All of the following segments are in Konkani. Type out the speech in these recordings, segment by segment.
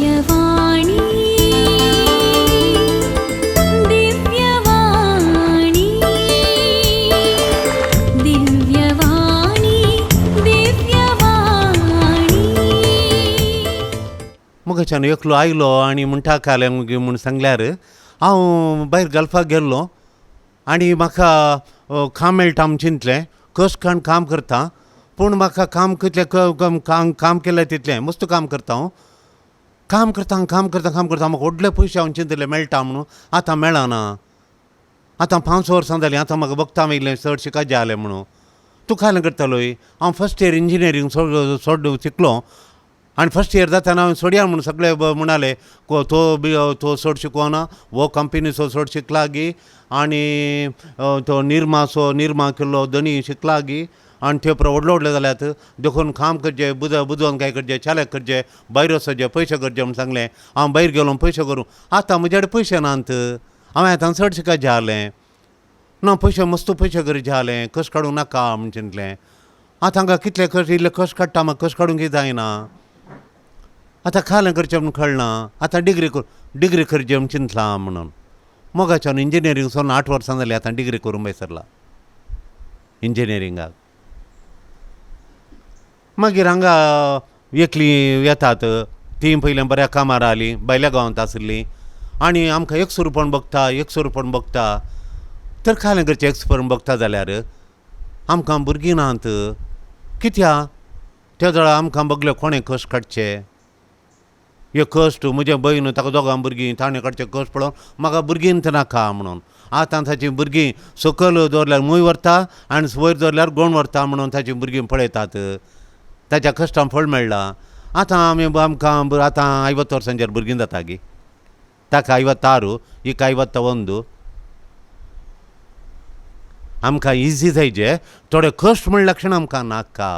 दिव्यवाणी दिव्यवाणी दिव्यवाणी दिव्यवाणी मुखाच्यान एकलो आयलो आनी म्हणटा काले म्हूण सांगल्यार हांव भायर गल्फाक गेल्लो आनी म्हाका काम मेळटा म्हूण चिंतलें कश्ट काडून काम करता पूण म्हाका काम कितलें काम केलें तितलें मस्त काम करता हांव काम करता म्हाका व्हडले पयशे हांव चिंतले मेळटा म्हणून आतां मेळना आतां 5 वर्सां जालीं आतां म्हाका बगता येयलें चड शिकायत जालें म्हणून तूं काय करतालोय हांव फर्स्ट इयर इंजिनियरींग शिकलो आनी फर्स्ट इयर जाताना हांवें सोडया म्हणून सगळे म्हणाले तो चड शिकोना वो कंपनीचो चड शिकला गी आनी तो निर्मा केल्लो धनी शिकला गी आनी ते व्हडले जाल्यात देखून काम करचें बुजोवन काय करचें चालक करचें भायर वचचें पयशे करचे म्हूण सांगलें हांव भायर गेलो पयशे करूं आतां म्हजे कडेन पयशे नात हांवें आतां चड शिकायत जालें ना पयशे मस्त पयशे करीत जालें कश्ट काडूं नाका म्हूण चिंतलें आतां हांगा कितले कश्ट इल्ले कश्ट काडटा म्हाका कश्ट काडूंक जायना आतां खालें करचें म्हूण कळना आतां डिग्री करचें म्हूण चिंतलां म्हणून मोगाच्यान इंजिनियरींग सोडून 8 वर्सां जालीं आतां डिग्री करूंक बेसरला इंजिनियरिंगाक मागीर हांगा एकली येतात ती पयलें बऱ्या कामार आली भायल्या गांवांत आसली आनी आमकां एकसुरपण बगता तर खालें करचें एकसुरपण बगता जाल्यार आमकां भुरगीं नात कित्याक त्या जळा आमकां बगले कोणें कश्ट काडचे हे कश्ट म्हजे भयण ताका दोगां भुरगीं ताणें काडचें कश्ट पळोवन म्हाका भुरगींच नाका म्हणून आतां ताचीं भुरगीं सकयल दवरल्यार मूय व्हरता आनी वयर दवरल्यार गोण व्हरता म्हणून ताचीं भुरगीं पळयतात ताच्या कश्टान फळ मेळ्ळा आतां आमकां आतां 50 वर्सांचेर भुरगीं जाता गी ताका 56 हिका 51 आमकां इजी जायचे थोडे कश्ट म्हणल्या क्षण आमकां नाका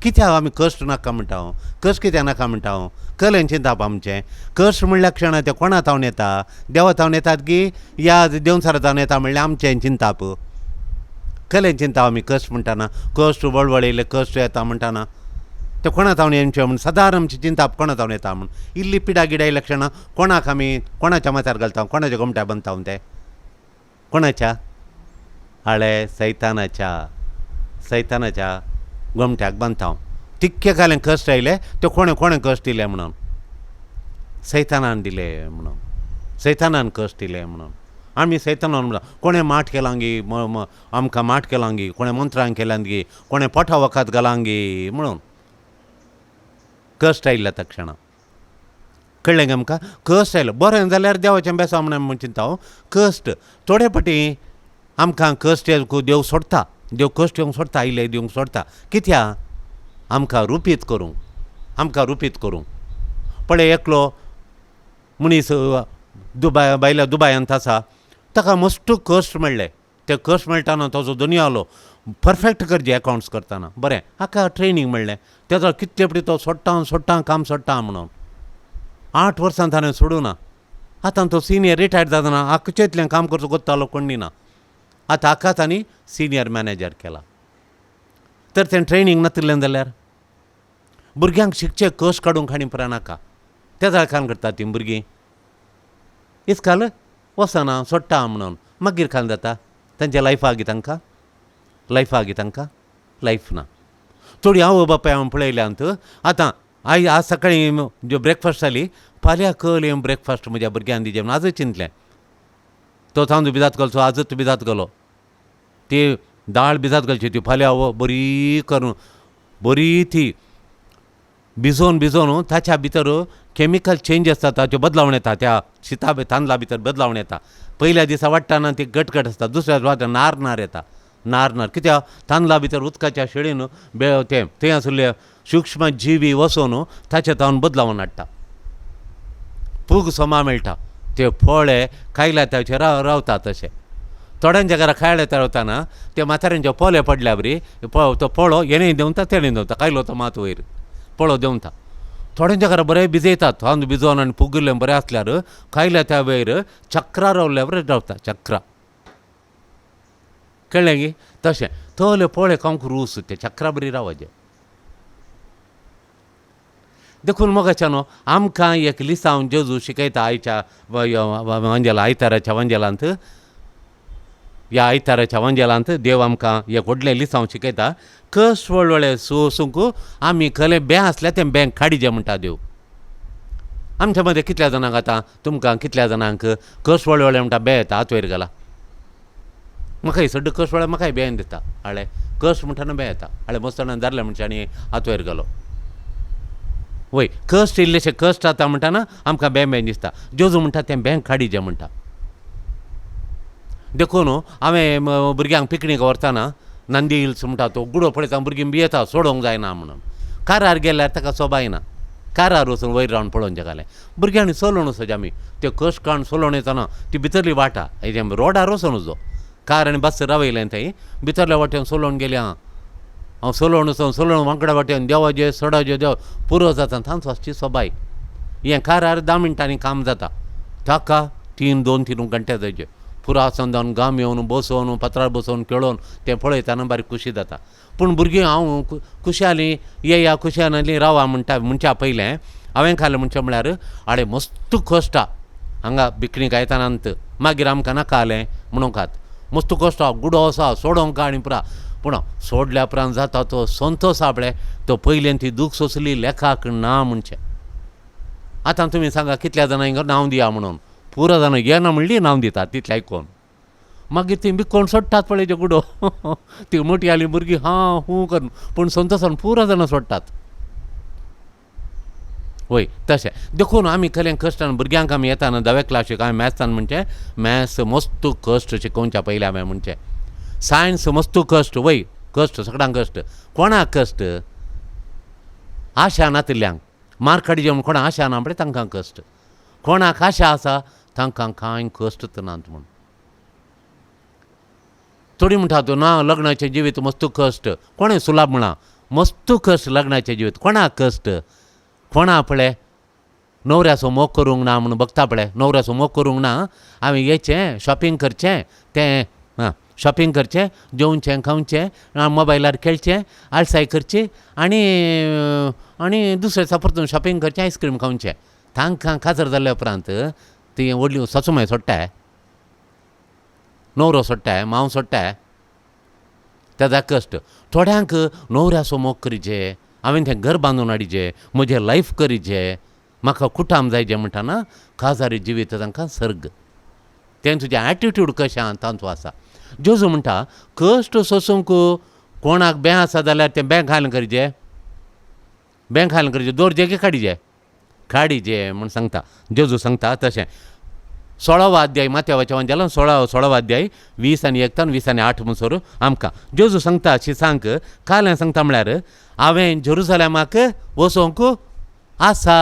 कित्याक आमी कश्ट नाका म्हणटा हांव कश्ट कित्याक नाका म्हणटा हांव कलेन चिंताप आमचें कश्ट म्हणल्या क्षण तें कोणा तावन येता देवा तावन येतात की या देंवसारा तावन येता म्हणल्यार आमचें चिंताप कलेन चिंताप आमी कश्ट म्हणटाना कश्ट वळवळयले कश्ट येता म्हणटाना ते कोणा तावन येवचें म्हूण सदां आमची चिंताप कोणा तावन येता म्हूण इल्ली पिडा गिडा येयल्या क्षणां कोणाक आमी कोणाच्या माथ्यार घालता कोणाच्या गोमट्या बांदता ते कोणाच्या हाळे सैतानाच्या गोमट्याक बांदता तितके कालें कश्ट आयले ते कोणें कश्ट दिले म्हणून सैतानान दिले म्हणून सैतानान कश्ट दिले म्हणून आमी सैतानान म्हणटा कोणें माठ केलां गी आमकां माठ केलां गी कोणें मंत्रां केल्यान गी कोणें पोठा वखद घालां गी म्हणून कश्ट आयिल्ल्या त्या क्षणां कळ्ळें गे आमकां कश्ट आयलो बरें जाल्यार देवाचें बेसा म्हणून चिंता हांव कश्ट थोडे फाटी आमकां कश्ट देव सोडता देव कश्ट येवंक सोडता आयले दिवंक सोडता कित्याक आमकां रुपीत करूंक पळय एकलो मनीस भायल्या दुबयांत आसा ताका मस्त कश्ट मेळ्ळे ते कश्ट मेळटाना ताजो धनी आलो परफेक्ट करचे एकावंट्स करतना बरें हाका ट्रेनींग मेळ्ळें तेजो कितले फावटी तो सोडटा काम सोडटा म्हणून 8 वर्सां ताणें सोडूं ना आतां तो सिनियर रिटायर्ड जातना हाका इतलें काम करचो कोत्तालो कोण ना आतां हाका तांणी सिनियर मॅनेजर केला तर तें ट्रेनींग नातिल्लें जाल्यार भुरग्यांक शिकचे कश्ट काडूंक आनी पुरा नाका त्या जाळखान करता तीं भुरगीं इस्काल वसना सोडटा म्हणून मागीर खान जाता तांच्या लायफाक तांकां लायफ ना थोडी आवय बापाय हांवें पळयल्यांत आतां आज सकाळीं ज्यो ब्रेकफास्ट जाली फाल्यां कल ब्रेकफास्ट म्हज्या भुरग्यांक दिजें म्हणून आजच चिंतलें तो तांदूळ भिजात घालचो आजच भिजात घालो ती दाळ भिजात घालची ती फाल्यां बरी करून बरी ती भिजोवन ताच्या भितर कॅमिकल चेंज आसता ताच्यो बदलावण येता त्या तांदळा भितर बदलावण येता पयल्या दिसा वाडटाना ती घटघट आसता दुसऱ्या दिसा नार येता नार कित्याक तांदळा भितर उदकाच्या शेळीन थंय आशिल्ले सूक्ष्म जिवी वचून ताचे तावन बदलावण हाडटा पूग सोमा मेळटा ते फळे खायल्या ताचे रावता तशें थोड्यांच्या घरा खायले रावताना ते म्हाताऱ्यांचे पोले पडल्या बरी तो पळो येणें देंवता तेणें देंवता खायलो तो मात वयर पळो देंवता थोड्यांच्या घरा बरें भिजयतात तांदूळ भिजोवन आनी फुगिल्लें बरें आसल्यार खायल्या त्या वयर चक्रा रावल्या बरें रावता चक्रा कळ्ळें गी तशें तोले पोळे खावंक रूस ते चक्रा बरी रावचे देखून मोगाच्या न्हू आमकां एक लिसांव जेजू शिकयता आयच्या वंजेला आयताराच्या वंजेलांत ह्या आयताराच्या वंजेलांत देव आमकां एक व्हडलें लिसांव शिकयता कश्ट व्हडले सोसूंक आमी खरें बें आसलें तें बें काडिचें म्हणटा देव. आमच्या मदें कितल्या जाणांक आतां तुमकां कितल्या जाणांक कश्ट व्हडले म्हणटा बें येता हात वयर घाला. म्हाकाय सड्ड कश्ट व्हडले म्हाकाय बेन दिता हाळे कश्ट म्हणटाना बें येता हाळे मस्ताना दादल्या मनशांनी हात वयर घालो वय कश्ट इल्लेशे कश्ट जाता म्हणटाना आमकां बें दिसता. जेजू म्हणटा तें बें काडिचें म्हणटा. देखून हांवें भुरग्यांक पिकनीक व्हरतना नंदी हिल्स म्हणटा तो गुडो पळयता भुरगीं भियेता सोडोंक जायना म्हणून. कारार गेल्यार ताका सोबाय ना. कारार वचून वयर रावन पळोवन जगालें भुरग्यांनी चलोवन वचोच आमी त्यो कश्ट काडून चलोवन येतना ती भितरली वाटा हेजे रोडार वचोन वचो कार आनी बस रावयलें थंय भितरल्या वाटेन चलोवन गेलें हांव चलोवन वचोन चलोवन वांकड्या वाटेन देवाचे सडाचे देव पुरो जाता थांच वचची सोबाय. हें कारार 10 मिनटांनी काम जाता ताका 2-3 घंटे जायचे पुरा संदावन गाम येवन बसोवन पत्रार बसोवन खेळोन तें पळयतना बारीक खुशी जाता. पूण भुरगीं हांव खुशाली येया खुशाली रावा म्हणच्या पयलें हांवें खालें म्हणचें म्हळ्यार आडे मस्त कश्ट हांगा पिकनीक येतानांत मागीर आमकां नाका जालें म्हणूंकात मस्त कश्ट गुडो आसा सोडोंक आनी पुरा पूण सोडल्या उपरांत जाता तो संतोश आपले तो पयलें ती दूख सोंसली लेखाक ना म्हणचें. आतां तुमी सांगा कितल्या जाणांक नांव दिया म्हणून पुरो जाणां येना म्हणली नांव दितात तितलें आयकोन मागीर ती बिकोन सोडटात पळय जे गुडो ती मोठी आली भुरगीं हां हूं कर पूण संतोशान पुरो जाणां सोडटात. वय तशें देखून आमी खरें कश्टान भुरग्यांक आमी येताना 10वे क्लासीक हांवें मॅथ्सान म्हणचें मॅथ्स मस्त कश्ट शिकोवच्या पयलीं हांवें म्हणचें सायन्स मस्त कश्ट वय कश्ट सगळ्यांक कश्ट कोणाक कश्ट आशा नातिल्ल्यांक मार्क काडचे म्हूण कोणाक आशा ना पळय तांकां कश्ट कोणाक आशा आसा तांकां कांय कश्ट नात म्हूण. थोडी म्हणटा तूं ना लग्नाचें जिवीत मस्त कश्ट कोणें सुलाभ म्हणा मस्त कश्ट लग्नाचें जिवीत कोणाक कश्ट कोणा पळय न्हवऱ्याचो मोग करूंक ना म्हणून बघता पळय न्हवऱ्याचो मोग करूंक ना हांवें येचें शॉपिंग करचें तें शॉपिंग करचें जेवचें खावचें मोबायलार खेळचें आळसाय करची आनी दुसरे दिसा परतून शॉपिंग करचें आयस्क्रीम खावचें तांकां काजर जाल्ल्या उपरांत ती व्हडली सचुमाय सोडटाय न्हवरो सोडटाय मांव सोडटाय तेजा कश्ट. थोड्यांक न्हवऱ्याचो मोग करीचें हांवें तें घर बांदून हाडिचें म्हजें लायफ करीचें म्हाका कुटाम जायचें म्हणटाना काजारी जिवीत तांकां सर्ग तें तुजें एटिट्यूड कशें आहा तांचो आसा. जेजू म्हणटा कश्ट सोसूंक कोणाक बें आसा जाल्यार तें बें घालून करीचें बें घालून करीचें दोर जेगे काडिचें म्हूण सांगता जेजू सांगता तशें. 16वा अध्याय माथ्यावाच्या वंजेलां 16वा अध्याय 20 आनी 1 तान 20 आनी 8 म्हणसर आमकां जेजू सांगता शिसांक कालें सांगता म्हळ्यार हांवें जेरुसलेमाक वचोंक आसा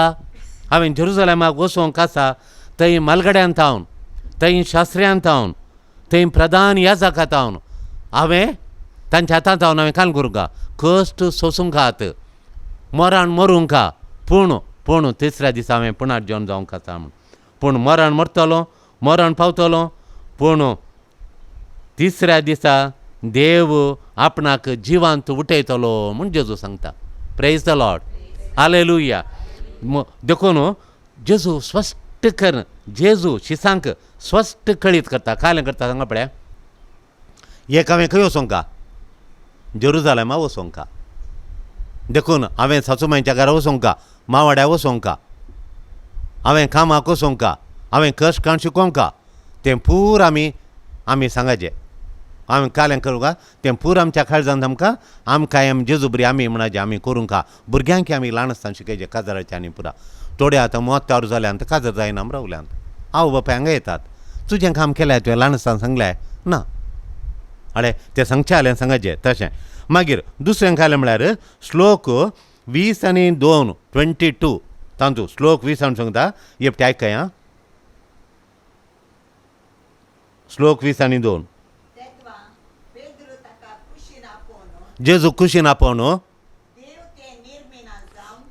हांवें जेरुसलेमाक वचोंक आसा थंय मालगड्यांत थावन थंय शास्त्र्यांत थावन थंय प्रधान याजकांत थावन हांवें तांच्या हातांत थावन हांवें काल करूंक कश्ट सोसूंक आहात मरण मरूंक पूण तिसऱ्या दिसा हांवें पुनर्जन्म जावंक आसा म्हूण. पूण मरण मरतलो मरण पावतलो पूण तिसऱ्या दिसा देव आपणाक जिवांत उठयतलो म्हूण जेजू सांगता. Praise the Lord hallelujah. देखून जेजू स्पश्ट कर जेजू शिसांक स्पश्ट कळीत करता कालें करता सांगा पळय एक हांवें खंय वचोंक जेरुसलेमा वचोंक देखून हांवें सासूमांच्या घरा वचोंक मावाड्या वचोंक हांवें कामाक वचोंक हांवें कश्ट काण शिकोवंक तें पूर आमी सांगाचें हांवें कालें करूंक तें पूर आमच्या काळजांत आमकां जेजू बरी आमी म्हणचे आमी करूंक भुरग्यांक आमी ल्हान आसतना शिकयचें काजराचें आनी पुरा. थोडे आतां 73 जाल्यांत काजर जायना रावल्यांत आवय बापाय हांगा येतात तुजें काम केलें तुवें ल्हान आसतना सांगलें ना अडे तें सांगचें जालें सांगाचें तशें. मागीर दुसरें कालें म्हळ्यार श्लोक 20 आनी 2 22 तांतू श्लोक 20 आनी सांगता येपटे आयकय आं श्लोक 20 आनी 2 जेजू कुशीन आपोवन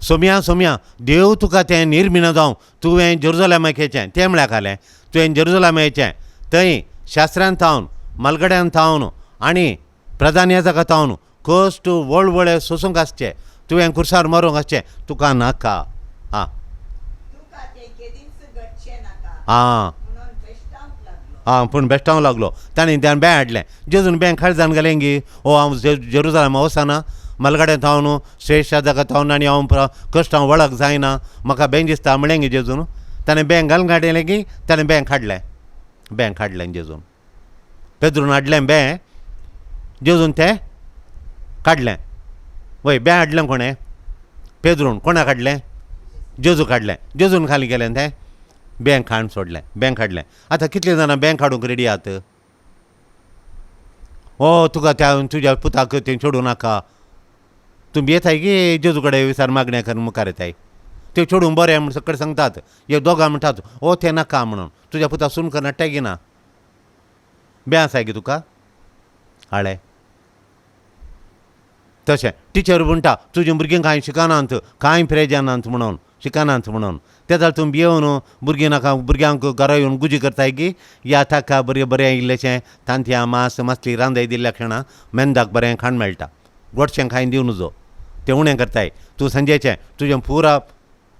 सोम्या देव तुका तें निर्मिना जावं तुवें जेरुसलेमाक येचें तें म्हळ्यार कालें तुवें जेरुसलेमा येचें थंय शास्त्रांत थावन मालगड्यांत थावन आनी प्रधान याजकांत थावन कश्ट व्हडले सोसूंक आसचें तुवें कुर्सार मरूंक आसचें तुका नाका आं तुका ते केदींच घडचें नाका आं म्हणून बेश्टावंक लागलो. आं पूण बेश्टावंक लागलो ताणें बॅग हाडलें जेजून बॅग हाड जावन गेलें गी हांव जेरुजालेमा वचना मलगाड्यांत हांव न्हू श्रेश्ठ जागात हांव आनी हांव कश्ट हांव वळख जायना म्हाका बँक दिसता म्हणलें गी जेजून ताणें बँक घालून काडलें की ताणें बँक हाडलें जेजून पेद्रून हाडलें बँक जेजून तें काडलें वय बँक हाडलें कोणें पेद्रून कोणाक हाडलें जेजूक हाडलें जेजून खाली गेलें तें बँक हाडून सोडलें बँक हाडलें आतां कितलीं जाणां बँक हाडूंक रेडी आहात तुका त्या तुज्या पुताक तें सोडूं नाका तूं येताय गी जेजू कडेन विचार मागण्या करून मुखार येताय तें सोडूंक बरें म्हण सकयल सांगतात हे दोगां म्हणटात तें नाका म्हणून तुज्या पुता सून करना एकठांय ना बे आसाय गे तुका हाळे तशें टिचर म्हणटा तुज्या भुरग्यांक कांय शिकनात कांय फ्रेज जायनात म्हणून शिकनात म्हणून ते जाल्यार तूं येवन भुरगीं नाका भुरग्यांक घरा येवन गुजी करताय की या ताका बरें बरें इल्लेशें तांतयां मांस मासली रांदय दिल्ल्या खेळां मेंदाक बरें खाण मेळटा गोडशें खायन दिवन नजो तें उणें करताय तूं संजेचें तुजें पुरा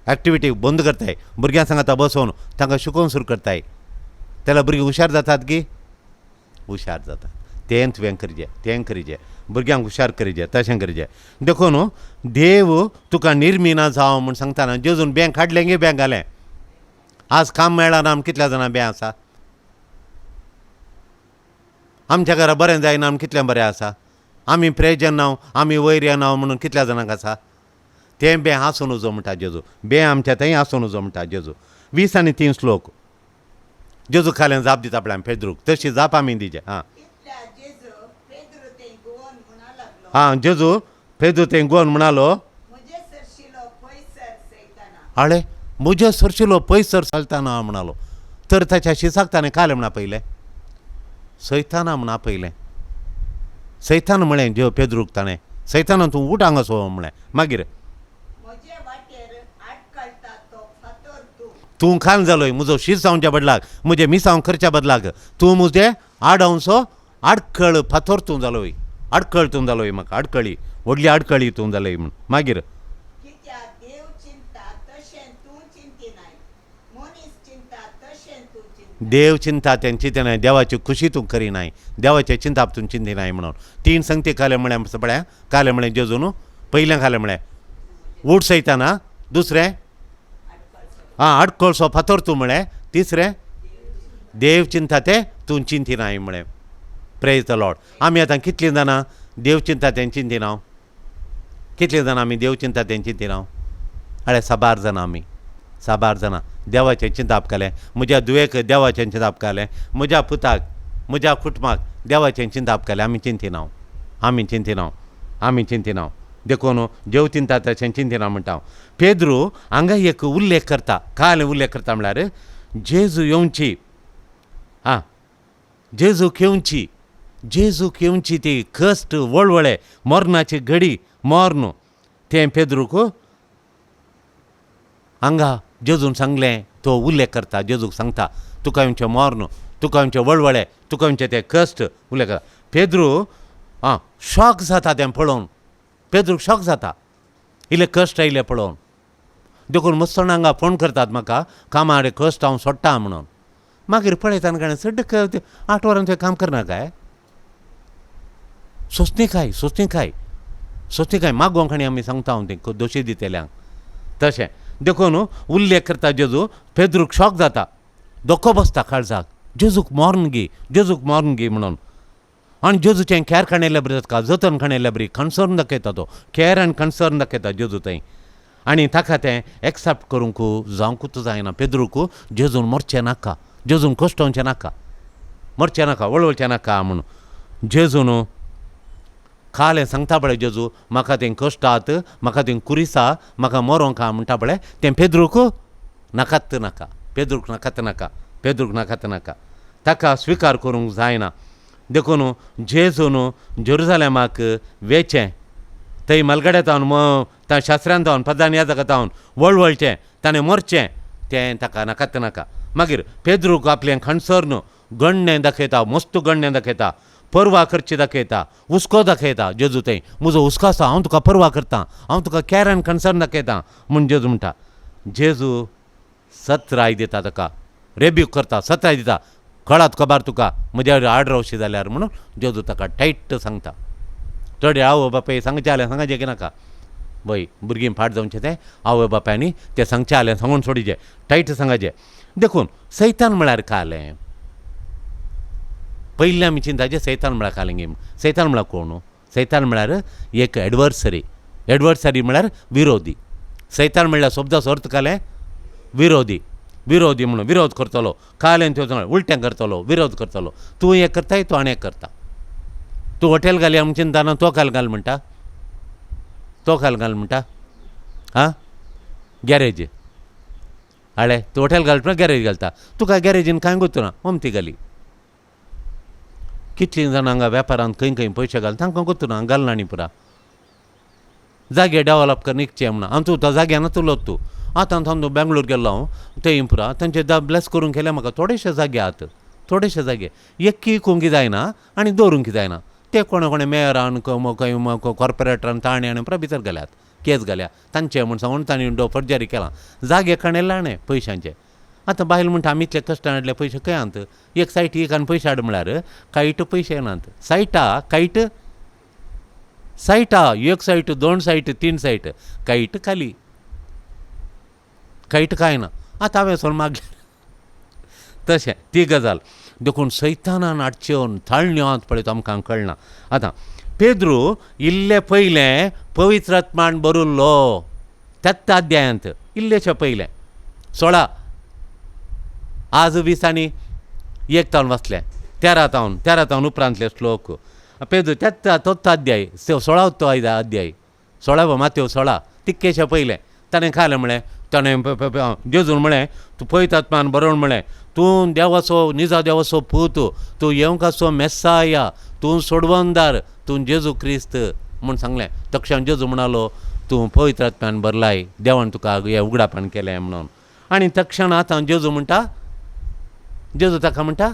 एक्टिविटी बंद करताय भुरग्यां सांगाता बसोवन तांकां शिकोवन सुरू करताय तेन्ना भुरगीं हुशार जातात की हुशार जातात तें तुवें करिचें भुरग्यांक हुशार करिचें तशें करिचें देखून देव तुका निर्मिना जावं म्हूण सांगतना जेजून बँक हाडलें गे बँक घालें आज काम मेळना आम कितल्या जाणां बँक आसा आमच्या घरा बरें जायना आम कितलें बरें आसा आमी फ्रेज येना आमी वयर येना म्हणून कितल्या जाणांक आसा तें बे आसूं नजो म्हणटा जेजू बे आमच्या थंय आसूं नजो म्हणटा जेजू 20 आनी 3 श्लोक जेजू खालें जाप दिता आपल्या पेद्रूक तशी जाप आमी दिचे इतल्या जेजू पेद्रू तें गोवन म्हणा लागलो. जेजू पेद्रू तें गोवन म्हणालो म्हजे सरशिलो पयसर सैताना. आळे म्हजे सरशिलो पयसर चलताना म्हणालो तर ताच्या शिसाक ताणें कालें म्हणा पयलें सैताना म्हणा पयलें सैतान म्हळें जे पेद्रूक ताणें सैतानान तूं उठ हांगा सो म्हळें मागीर म्हजे वाटेर आडकळटा तो फातर तूं खान जालोय म्हजो शीस जावच्या बदलाक म्हजे मिसांव करच्या बदलाक तूं म्हजें आडवंसो आडखळ फातर तूं जालोय आडखळ तूं जालोय म्हाका आडकळी व्हडली आडकळी तूं जालोय म्हूण मागीर कित्याक देव चिंता तशें तूं चिंतिनाय मनीस चिंता तशें तूं चिंता. देव चिंता तें चिंतिनाय देवाची खुशी तूं करिनाय देवाचे चिंता तूं चिंतिनाय म्हणून 3 संगती काले म्हळ्यार पळय काले म्हळें जेजून पयलें कालें म्हळें उठ सैताना दुसरें आडकळसो फातर तूं म्हळें तिसरें देव चिंता तें तूं चिंतिनाय म्हळें प्रेज द लॉर्ड. आमी आतां कितलीं जाणां देव चिंता तें चिंतिना कितलीं जाणां आमी देव चिंता तें चिंतिना अळे 7 जाणां आमी 7 जाणां देवाचें चिंताप केलें म्हज्या दुयेक देवाचें चिंताप केलें म्हज्या पुताक म्हज्या कुटुंबाक देवाचें चिंताप केलें आमी चिंतिना देखून देव चिंता तशें चिंतिना म्हणटा पेद्रू हांगा एक उल्लेख करता काल उल्लेख करता म्हळ्यार जेजू येवची ती कश्ट वळवळे मरणाची घडी मरण तें पेद्रूक हांगा जेजून सांगलें तो उल्लेख करता जेजूक सांगता तुका येवचें मरण तुका येवचें वळवळे तुका येवचें तें कश्ट उल्लेख करता पेद्रू शॉक जाता तें पळोवन पेद्रूक शॉक जाता इल्ले कश्ट आयले पळोवन देखून मस्तोण हांगा फोन करतात म्हाका कामा कडेन कश्ट हांव सोडटा म्हणून मागीर पळयता आनी सड्ड 8 वरां थंय काम करना काय सोंसणी काय मागोवंक आनी आमी सांगता हांव तें दोशी दितेल्यांक तशें देखून उल्लेख करता जेजू पेद्रूक शॉक जाता दोको बसता काळजाक जेजूक मॉर्न गी म्हणून आनी जेजूचें कॅर काणयल्ल्या बरी जाता जतन काणयल्ल्या बरी कन्सर्न दाखयता तो कॅर आनी कन्सर्न दाखयता जेजू थंय आनी ताका तें एक्सेप्ट करूंक जावंकूच जायना पेद्रूक जेजून मरचें नाका जेजून कश्टोवचें नाका मरचें नाका वळवचें नाका म्हणून जेजून कालें सांगता पळय जेजू म्हाका तें कश्ट आहात म्हाका तें कुरिसा म्हाका मरोंक आहा म्हणटा पळय तें पेद्रूक नाकात नाका ताका स्विकार करूंक जायना देखून जेजून जेरुजालेमाक वेचें थंय मलगड्यांत हांव शास्त्रांत हांव पदान ह्या जागात हांव वळवळचें ताणें मरचें तें ताका नाका मागीर पेद्रूक आपलें कन्सर्न गण्य दाखयता मस्त गण्य दाखयता परवा करची दाखयता हुस्को दाखयता जेजू थंय म्हजो हुस्को आसा हांव तुका परवा करता हांव तुका कॅर आनी कन्सर्न दाखयता म्हूण जेजू म्हणटा जेजू सत राय दिता ताका रेब्यूक करता सत राय दिता कळत खबर तुका म्हज्या आड रावशी जाल्यार म्हणून जेजू ताका टायट सांगता. थोडे आवय बापाय सांगचे जाल्यार सांगाचें की नाका भय भुरगीं फाट जावचें तें आवय बापायांनी तें सांगचें जाल्यार सांगून सोडिचें टायट सांगाचें. देखून सैतान म्हळ्यार कालें पयलीं आमी चिंताचें सैतान म्हळ्यार कालें गे सैतान म्हळ्यार कोण सैतान म्हळ्यार एक एडवर्सरी म्हळ्यार विरोधी. सैतान म्हळ्यार शब्दाचो अर्थ कालें विरोधी म्हणून विरोध करतलो कालें त्यो उलटें करतलो विरोध करतलो. तूं हें करताय तो आनी हें करता. तूं हॉटेल घालया म्हूण चिंतना तो काल घाल म्हणटा आं गॅरेज हाळे तूं हॉटेल घालता गॅरेज घालता तुका गॅरेजीन कांय गुंतना ममती घाली. कितलीं जाणां हांगा वेपारांत खंय पयशे घाल तांकां गुंतना घालना न्ही पुरा. जागे डेवलप कर निघचे म्हणून आनी तूं तो जाग्यानूच उलत तूं. आतां तूं बेंगलोर गेल्लो हांव थंय पुरा तांचे ब्लेस करूंक गेले म्हाका थोडेशे जागे आहात थोडेशे जागे एक्की कोंगी जायना आनी दवरूंक जायना. ते कोणे मेयरान कॉर्पोरेटरान ताणें आनी पुरा भितर गेल्यात केस घाल्या तांचे म्हूण सांगून तांणी फर्जरी केलां जागे काणे लाणे पयशांचे. आतां बायल म्हणटा आमी इतले कश्टान हाडले पयशे खंय आंत एक सायट एक आनी पयशे हाड म्हळ्यार कायट पयशे येनात. सायटा कायट सायटा एक सायट 2 सायट 3 सायट कायट खाली कायट कांय ना. आतां हांवें सोन मागलें तशें ती गजाल. देखून सैतानान हाडच्यो थाळण्यो आहात पळय तो आमकां कळना. आतां पेद्रू इल्ले पयलें पवित्र आत्मान बरयल्लो त्याच अध्यायांत इल्लेशें पयलें 16 आज 20 आनी 1 तावन वाचलें 13 तावन उपरांतले श्लोक पेद्रू त्याच तोच अध्याय 16 अध्याय 16 मातयेव 16 तितकेशें पयलें ताणें खालें म्हळें ताणें जेजून म्हळें तूं पवित्र आत्मान बरोवन म्हळें तूं देवाचो निजा देवाचो पूत तूं येवंकाचो मेस्साया तूं सोडवणदार तूं जेजू क्रिस्त म्हूण सांगलें. तक्षण जेजू म्हणालो तूं पवित्र आत्म्यान भरलाय देवान तुका हें उगडापण केलें म्हणून. आनी तक्षण आतां जेजू ताका म्हणटा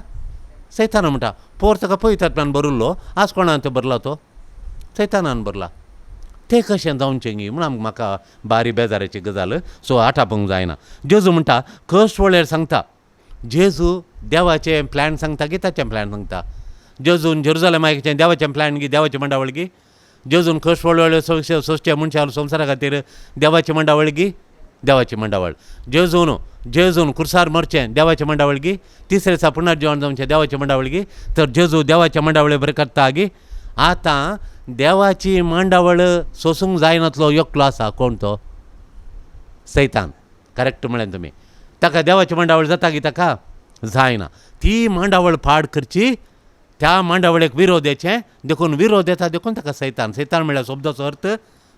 सैताना म्हणटा पोर ताका पवित्र आत्म्यान बरयल्लो आज कोणान तो भरला तो सैतानान भरला. तें कशें जावचें गी म्हूण म्हाका बारी बेजाराची गजाल सो आटापंक जायना. जेजू म्हणटा कश्ट वळेर सांगता जेजू देवाचें प्लॅन सांगता गी ताचें प्लॅन सांगता. जेजून जेरुजालेमाचें देवाचें प्लॅन गी देवाचें मंडावळ गी जेजून कश्ट वळवळे सोंसचे मनशां संवसारा खातीर देवाचें मंडावळ गी देवाचें मंडावळ. जेजून कुर्सार मरचें देवाचें मंडावळ गी तिसरे दिसा पुनर्जीवन जावचें देवाचें मंडावळ गी तर जेजू देवाच्या मंडावळे बरें करता गी. आतां देवाची मांडावळ सोसूंक जायनातलो एकलो आसा कोण तो सैतान. करेक्ट म्हळें तुमी. ताका देवाची मांडावळ जाता गी ताका जायना. ती मांडावळ पाड करची त्या मांडावळेक विरोधाचें देखून विरोध येता देखून ताका सैतान म्हळ्यार शब्दाचो अर्थ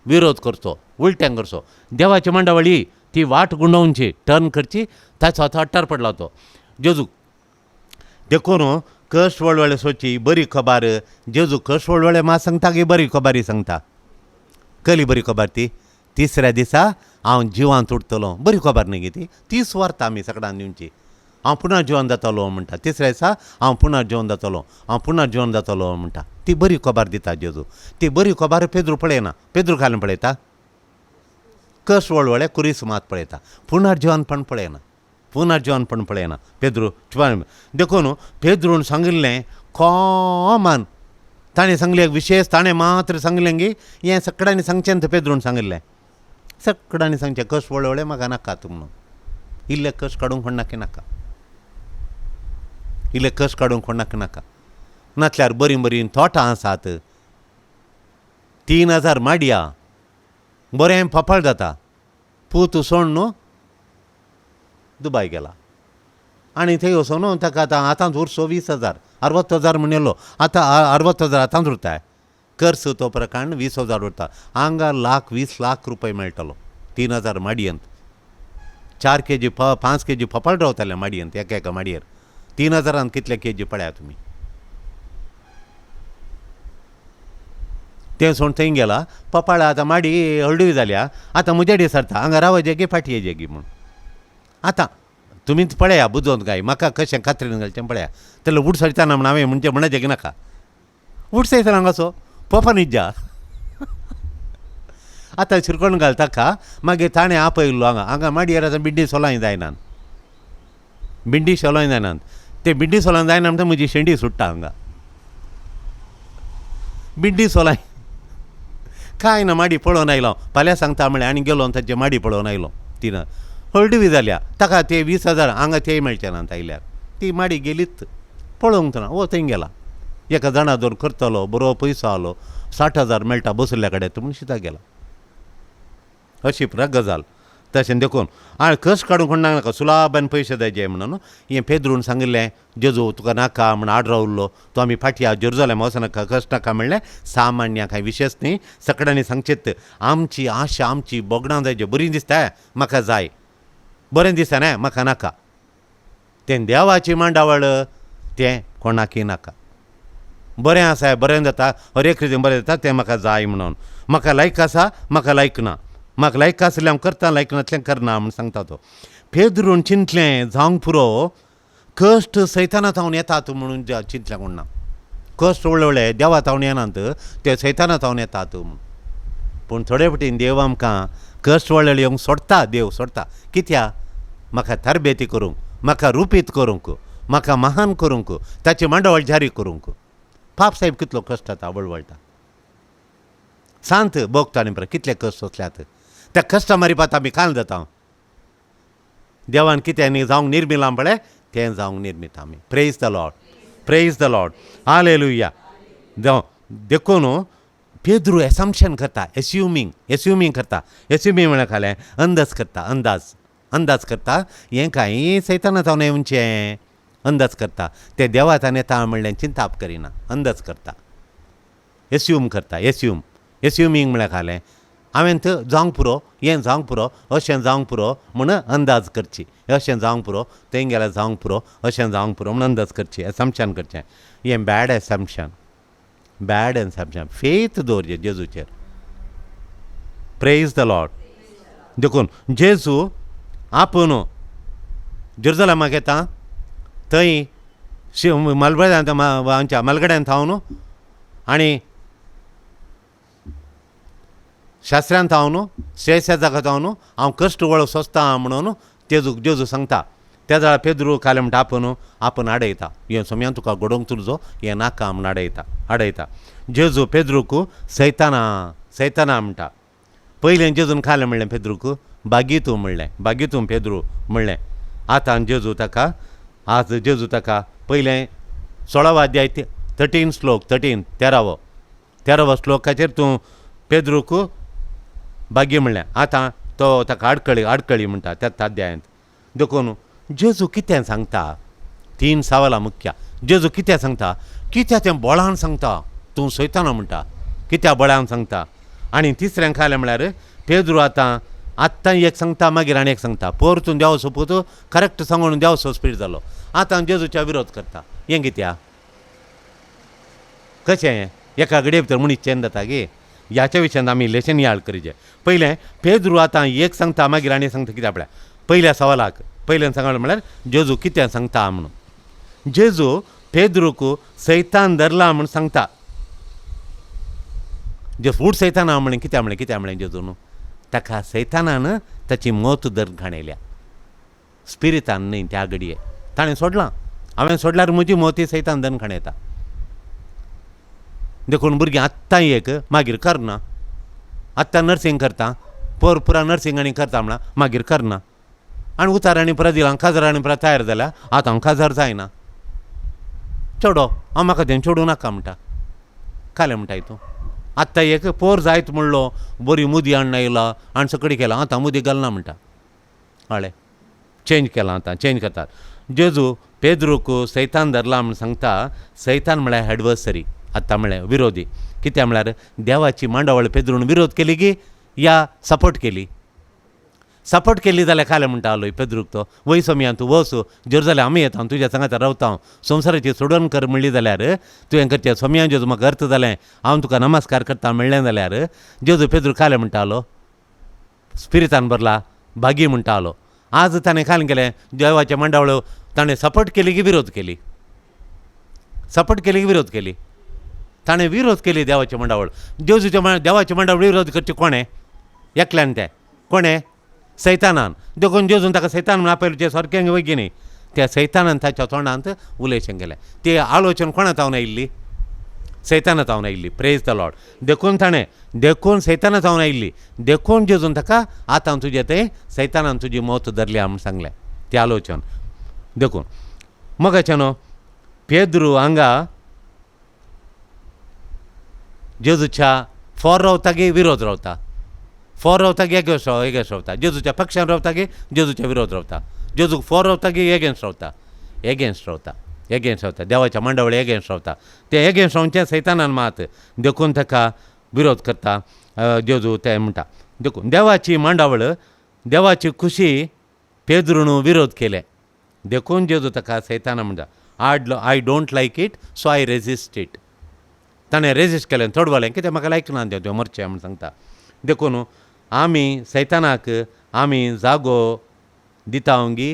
विरोध करचो उलटें करचो. देवाची मांडावळी ती वाट गुंडोवची टर्न करची ताचो आतां अट्टार पडला तो जेजू. देखून कश्ट वळवळे सोची बरी खबर जेजू कश्ट वळवळे मात सांगता की बरी खबरी सांगता कली बरी खबर ती तिसऱ्या दिसा हांव जिवांत उरतलो बरी खबर न्ही गी ती स्वार्थ आमी सगळ्यांक दिवची. हांव पुनर्जीवन जातलो म्हणटा तिसऱ्या दिसा हांव पुनर्जीवन जातलो म्हणटा ती बरी खबर दिता जेजू. ती बरी खबर पेद्रू पळयना पेद्रू घालून पळयता कश्ट वळवळे कुरीस मात पळयता पुनर्जीवन पळयना पेद्रू. देखून पेद्रून सांगिल्लें कॉमन ताणें सांगलें विशेश ताणें मात्र सांगलें गी हें सगळ्यांनी सांगचें तें पेद्रून सांगिल्लें सगळ्यांनी सांगचें कश्ट वळवळे म्हाका नाकात म्हणून. इल्ले कश्ट काडूंक कोणाक नाका नातल्यार बरीं थॉटां आसात. 3000 माडया बरें फाफळ जाता पूत सोण न्हू दुबाय गेला आनी थंय वचून ताका आतांच उरसो 20,000 60,000 म्हणिल्लो आतां 60,000 आतांच उरता. कर्ज तो प्रकांड 20,000 उरता. हांगा 20 लाख रुपये मेळटलो 3000 माडयेंत 4 kg 5 kg फाफळ रावताले माडयेंत एका माडयेर 3000 कितले kg पळया तुमी. तें सोड थंय गेला पपाळ आतां माडी हळडूय जाल्या आतां मुजेडी सरता हांगा रावचे गी फाटये जेगी म्हूण. आतां तुमी पळया बुजोवन काय म्हाका कशें कात्रीन घालचें पळया तेल्लो उठ सरतना म्हण हांवें म्हणचें गी नाका उठ सयतना हांगासो पप्पा न्ही जा आतां शिरकोण घाल ताका मागीर ताणें आपयल्लो हांगा माडयेर आतां बिड्डी सोलाय जायनात बिंडी सोलोय जायनात ते बिड्डी सोलोंक जायना म्हणटा म्हजी शेंडी सुट्टा हांगा बिड्डी सोलाय कांय ना माडी पळोवन आयलो फाल्यां सांगता म्हळें आनी गेलो ताचे माडी पळोवन आयलो तिनं हळडवी जाल्या ताका ते 20,000 हांगा ते मेळचे नात आयल्यार ती माडी गेलीच पळोवंक ना थंय गेला एका जाणा दोन करतलो बरो पयसो आलो 60,000 मेळटा बसल्या कडेन म्हूण शिता गेला अशी पुरा गजाल तशें देखून कश्ट काडूंक कोण नाका सुलाबान पयशे जायचे म्हणून हें पेद्रून सांगिल्लें जेजू तुका नाका म्हण आड रावल्लो तो आमी फाटया जेरुजालेम वचनाका कश्ट नाका म्हणलें सामान्य कांय विशेश न्ही सगळ्यांनी सांगचेत आमची आशा आमची बोगडां जायचे बरीं दिसता म्हाका जाय बरें दिसता न्हय म्हाका नाका तें देवाची मांडावळ तें कोणाकय नाका बरें आसा बरें जाता हर एक रितीन बरें जाता तें म्हाका जाय म्हणून म्हाका लायक आसा म्हाका लायक ना म्हाका लायक आसलें हांव करता लायक नासलें करना म्हूण सांगता तो पेद्रून चिंतलें जावंक पुरो कश्ट सैतानांत हांव येतात म्हणून चिंतलें कोण ना कश्ट व्हडले देवात हांव येनात ते सैतानांत हांव येतात म्हूण पूण थोडे फावटी देव आमकां कश्ट व्हडले येवंक सोडता देव सोडता कित्याक म्हाका तरबेती करूंक म्हाका रुपीत करूंक म्हाका महान करूंक ताची मांडावळ जारी करूंक पाप साहेब कितलो कश्ट जाता वळवळटा सांत भोगता आनी पळय कितले कश्ट सोंसल्यात त्या कश्टा मारिपात आमी काल जाता देवान कितें जावंक निर्मिलां पळय तें जावंक निर्मिता आमी प्रेज द लॉर्ड हालेलुया देखून पेद्रू एसम्पशन करता एस्युमींग करता एस्युमींग म्हळ्यार खालें अंदाज करता हें कांय सैतानांत हांव येवचें अंदाज करता ते देवातान येता म्हणलें चिंताप करिना अंदाज करता एस्यूम करता एस्युमींग म्हळ्यार खालें हांवें थंय जावंक पुरो हें जावंक पुरो अशें जावंक पुरो म्हूण अंदाज करची अशें जावंक पुरो थंय गेल्यार जावंक पुरो अशें जावंक पुरो म्हूण अंदाज करची एसम्पशन करचें हें बॅड एसम्पशन फेथ दवरचें जेजूचेर प्रेज द लॉर्ड देखून जेजू आपूण जेरुजालेमाक येता थंय आमच्या मलगड्यांत हांव न्हू आनी शास्त्रांत हांव न्हू श्रेयसा जागात हांव न्हू हांव कश्ट वळो सोंसता म्हणून जेजू सांगता त्या जाल्यार पेद्रू खालें म्हणटा आपूण आडयता हे समयान तुका घडोवंक तुजो हें नाका म्हूण आडयता जेजू पेद्रूक सैताना म्हणटा पयलें जेजून खालें म्हणलें पेद्रूक बागी तूं पेद्रू म्हणलें आतां जेजू ताका पयलें 16 अध्याय 13 श्लोक 13 श्लोकाचेर तूं पेद्रूक बागी म्हणलें आतां तो ताका आडकळी म्हणटा त्याच अध्यायांत देखून जेजू कितें सांगता 3 सवालां मुख्य जेजू कितें सांगता कित्याक तें बळान सांगता तूं सैताना म्हणटा कित्याक बळान सांगता आनी तिसऱ्यांक खालें म्हळ्यार पेद्रू आत्तां एक सांगता मागीर आनी एक सांगता परतून देव सोपूत करेक्ट सांगून देव स्पिरीट जालो आतां जेजूच्या विरोध करता हें कित्याक कशें एका घडये भितर मनीस चेंज जाता गे ह्याच्या विशयान आमी इल्लेशें नियाळ करीचें पयलें पेद्रू आतां एक सांगता मागीर आनी सांगता कित्याक आपल्या पयल्या सवालाक पयल्यान सांगलें म्हळ्यार जेजू कितें सांगता म्हणून जेजू पेद्रूक सैतान धरला म्हूण सांगता जे फूट सैताना म्हणलें कित्याक म्हणलें जेजून ताका सैतानान ताची मोत धर घाणयल्या स्पिरितान न्ही त्या घडये ताणें सोडलां हांवें सोडल्यार म्हजी मोती सैतान धन घाणयता देखून भुरगीं आत्तां एक मागीर करना आत्तां नर्सींग करता पुरा नर्सींग आनी करता म्हणा मागीर करना आनी उतार आनी परत दिलां काजार आनी परत तयार जाल्या आतां हांव काजार जायना चेडो हांव म्हाका तें चेडूं नाका म्हणटा कालें म्हणटा हितूं आत्तां एक पोर जायत म्हणलो बरी मुदी हाडून आयला आनी सकडी केला आतां मुदी घालना म्हणटा हळें चेंज केलां आतां चेंज करतात जेजू पेद्रूक सैतान धरला म्हूण सांगता सैतान म्हळ्यार एडवर्सरी आतां म्हळ्यार विरोधी कित्याक म्हळ्यार देवाची मांडावळ पेद्रून विरोध केली की या सपोर्ट केली जाल्यार खालें म्हणटा हालोय पेद्रूक तो वय समयान तूं वच जेरुजालेम आमी येता तुज्या सांगात रावता संवसाराची सोडून कर म्हणली जाल्यार तुवें करचें समयान जेजू म्हाका अर्थ जालें हांव तुका नमस्कार करता म्हणलें जाल्यार जेजू पेद्रू खालें म्हणटा हालो स्पिरितान भरला बागी म्हणटा हालो आज ताणें खालें केलें देवाच्या मांडावळ ताणें सपोर्ट केली की विरोध केली ताणें विरोध केली देवाची मांडावळ जेजूच्या देवाची मांडावळ विरोध करची कोणें एकल्यान तें कोणें सैतानान देखून जेजून ताका सैतान म्हणून आपयलें सारकें वयगी न्ही त्या सैतानान ताच्या तोंडांत उलयशें गेलें ती आलोचना कोणा तावन आयिल्ली सैताना तावन आयिल्ली प्रेज द लॉर्ड देखून ताणें देखून सैताना तावन आयिल्ली देखून जेजून ताका आतां तुजें तें सैतानान तुजी मौत धरल्या म्हूण सांगलें ती आलोचना देखून मगाच्या न्हू पेद्रू हांगा जेजूच्या फॉर रावता गे विरोध रावता फॉर रावता गे एगेन्स्ट रावता जेजूच्या पक्षान रावता गे जेजूच्या विरोध रावता जेजूक फॉर रावता गे एगेन्स्ट रावता देवाच्या मंडवळे एगेन्स्ट रावता ते एगेन्स्ट रावचे सैतानान मात देखून ताका विरोध करता जेजू ते म्हणटा देखून देवाची मांडावळ देवाची खुशी पेद्रून विरोध केले देखून जेजू ताका सैताना म्हणटा I don't like it so I resist it ताणें रेजिस्ट केलें तोडवलें कित्याक म्हाका लायक ना तें मरचें म्हूण सांगता देखून आमी सैतानाक आमी जागो दिता ओंगी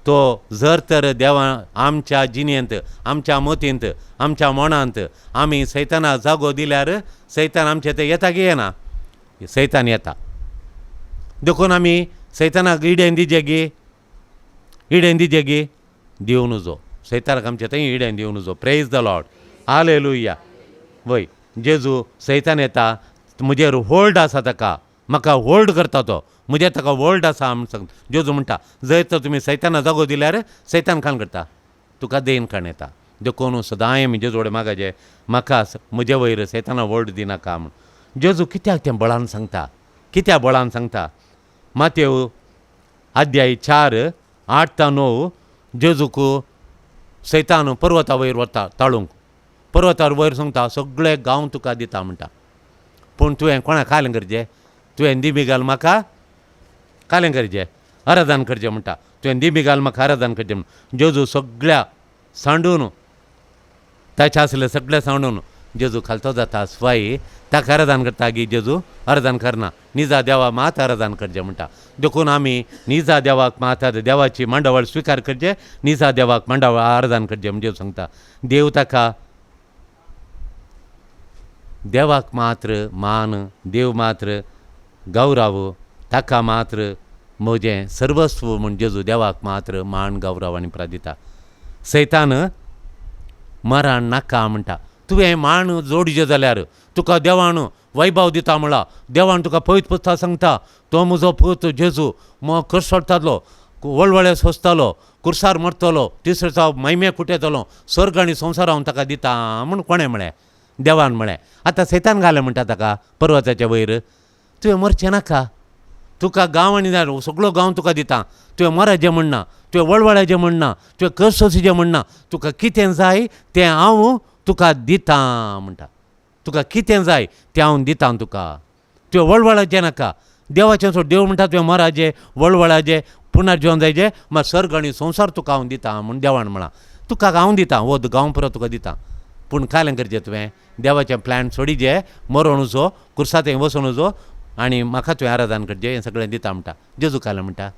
तो जर तर देवा आमच्या जिणेंत आमच्या मतींत आमच्या मनांत आमी सैतानाक जागो दिल्यार सैतान आमचे ते येता गे येना सैतान येता देखून आमी सैतानाक इडेन दिजे गे दिवं नजो सैतानाक आमचे थंय इडेन दिवं नजो प्रेज द लॉर्ड हालेलुया वय जेजू सैतान येता म्हजेर होल्ड आसा ताका म्हाका होल्ड करता तो म्हजेर ताका होल्ड आसा म्हूण सांगता जेजू म्हणटा जर तर तुमी सैताना जागो दिल्यार सैतान खाण करता तुका देन खाण येता देखून सदांय आमी जेजू कडेन मागचें म्हाका म्हजे वयर सैताना होल्ड दिनाका म्हूण जेजू कित्याक तें बळान सांगता मातेव अध्याय 4:8-9 जेजूक सैतान पर्वता वयर वता ताळूंक पर्वतार वयर सांगता सगळे गांव तुका दिता म्हणटा पूण तुवें कोणाक कालें करचें तुवें दिमी घाल म्हाका कालें करचें आराधन करचें म्हणटा तुवें दिमी घाल म्हाका आराधन करचें म्हण जेजू सगळ्या सांडून ताचें आसलें सगळें सांडून जेजू खालतो जाता स्वाई ताका आराधन करता गी जेजू आराधन करना निजा देवा मात आराधन करचें म्हणटा देखून आमी निजा देवाक मात देवाची मांडावळ स्विकार करचें निजा देवाक मांडावळ आराधन करचें म्हणजे सांगता देव ताका देवाक मात्र मान देव मात्र गौरव ताका मात्र म्हजें सर्वस्व म्हूण जेजू देवाक मात्र मान गौरव आनी प्रादिता सैतान मरण नाका म्हणटा तुवें मान जोडचें जाल्यार तुका देवान वैभव दिता म्हणला देवान तुका पयत पुस्ता सांगता तो म्हजो पूत जेजू कस सोडटालो वळवळे सोंसतालो कुर्सार मरतलो तिसरे दिसा मैमे कुटयतलो स्वर्ग आनी संवसार हांव ताका दिता म्हूण कोणें म्हळें देवान म्हळें आतां सैतान घालें म्हणटा ताका पर्वताच्या वयर तुवें मरचें नाका तुका गांव आनी सगळो गांव तुका दिता तुवें मराचें म्हणना तुवें वळवळाचें म्हणना तुवें कस सोंसीचें म्हणना तुका कितें जाय तें हांव तुका दिता म्हणटा तुका कितें जाय तें हांव दिता तुका तुवें वळवळाचें नाका देवाचें सोड देव म्हणटा तुवें मराचें वळवळाचें पुनर्जीवन जायचें मागीर स्वर्ग आनी संवसार तुका हांव दिता म्हूण देवान म्हळां तुका हांव दिता हो गांव पुरो तुका दिता पूण कालें करचें तुवें देवाचें प्लॅन सोडिचें मरोन वचो कुर्सा थंय वचून वचो आनी म्हाका तुवें आराधन करचें हें सगळें दिता म्हणटा जेजू कालें म्हणटा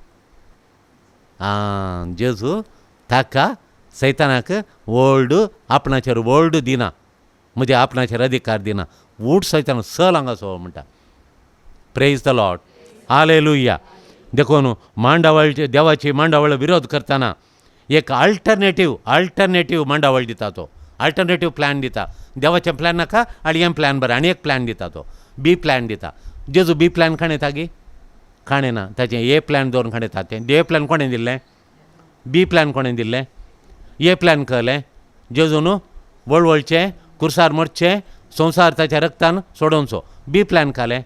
जेजू ताका सैतानाक वोल्ड आपणाचेर वोल्ड दिना म्हणजे आपणाचेर अधिकार दिना उठ सैतान चल हांगा सो म्हणटा प्रेज द लॉर्ड हालेलुया देखून मांडावळचे देवाची मांडावळ विरोध करतना एक अल्टरनेटीव मांडावळ दिता तो अल्टरनेटीव प्लॅन दिता देवाचें प्लॅन नाका आनी हें प्लॅन बरें आनी एक प्लॅन दिता तो बी प्लॅन दिता जेजू बी प्लॅन खाण येता गी खाणें ना ताचें ए प्लॅन दवरून खाण येता तें ए प्लॅन कोणें दिल्लें बी प्लॅन कोणें दिल्लें ए प्लॅन कहलें जेजून वळवळचें कुर्सार मरचें संवसार ताच्या रक्तान सोडोवचो बी प्लॅन खालें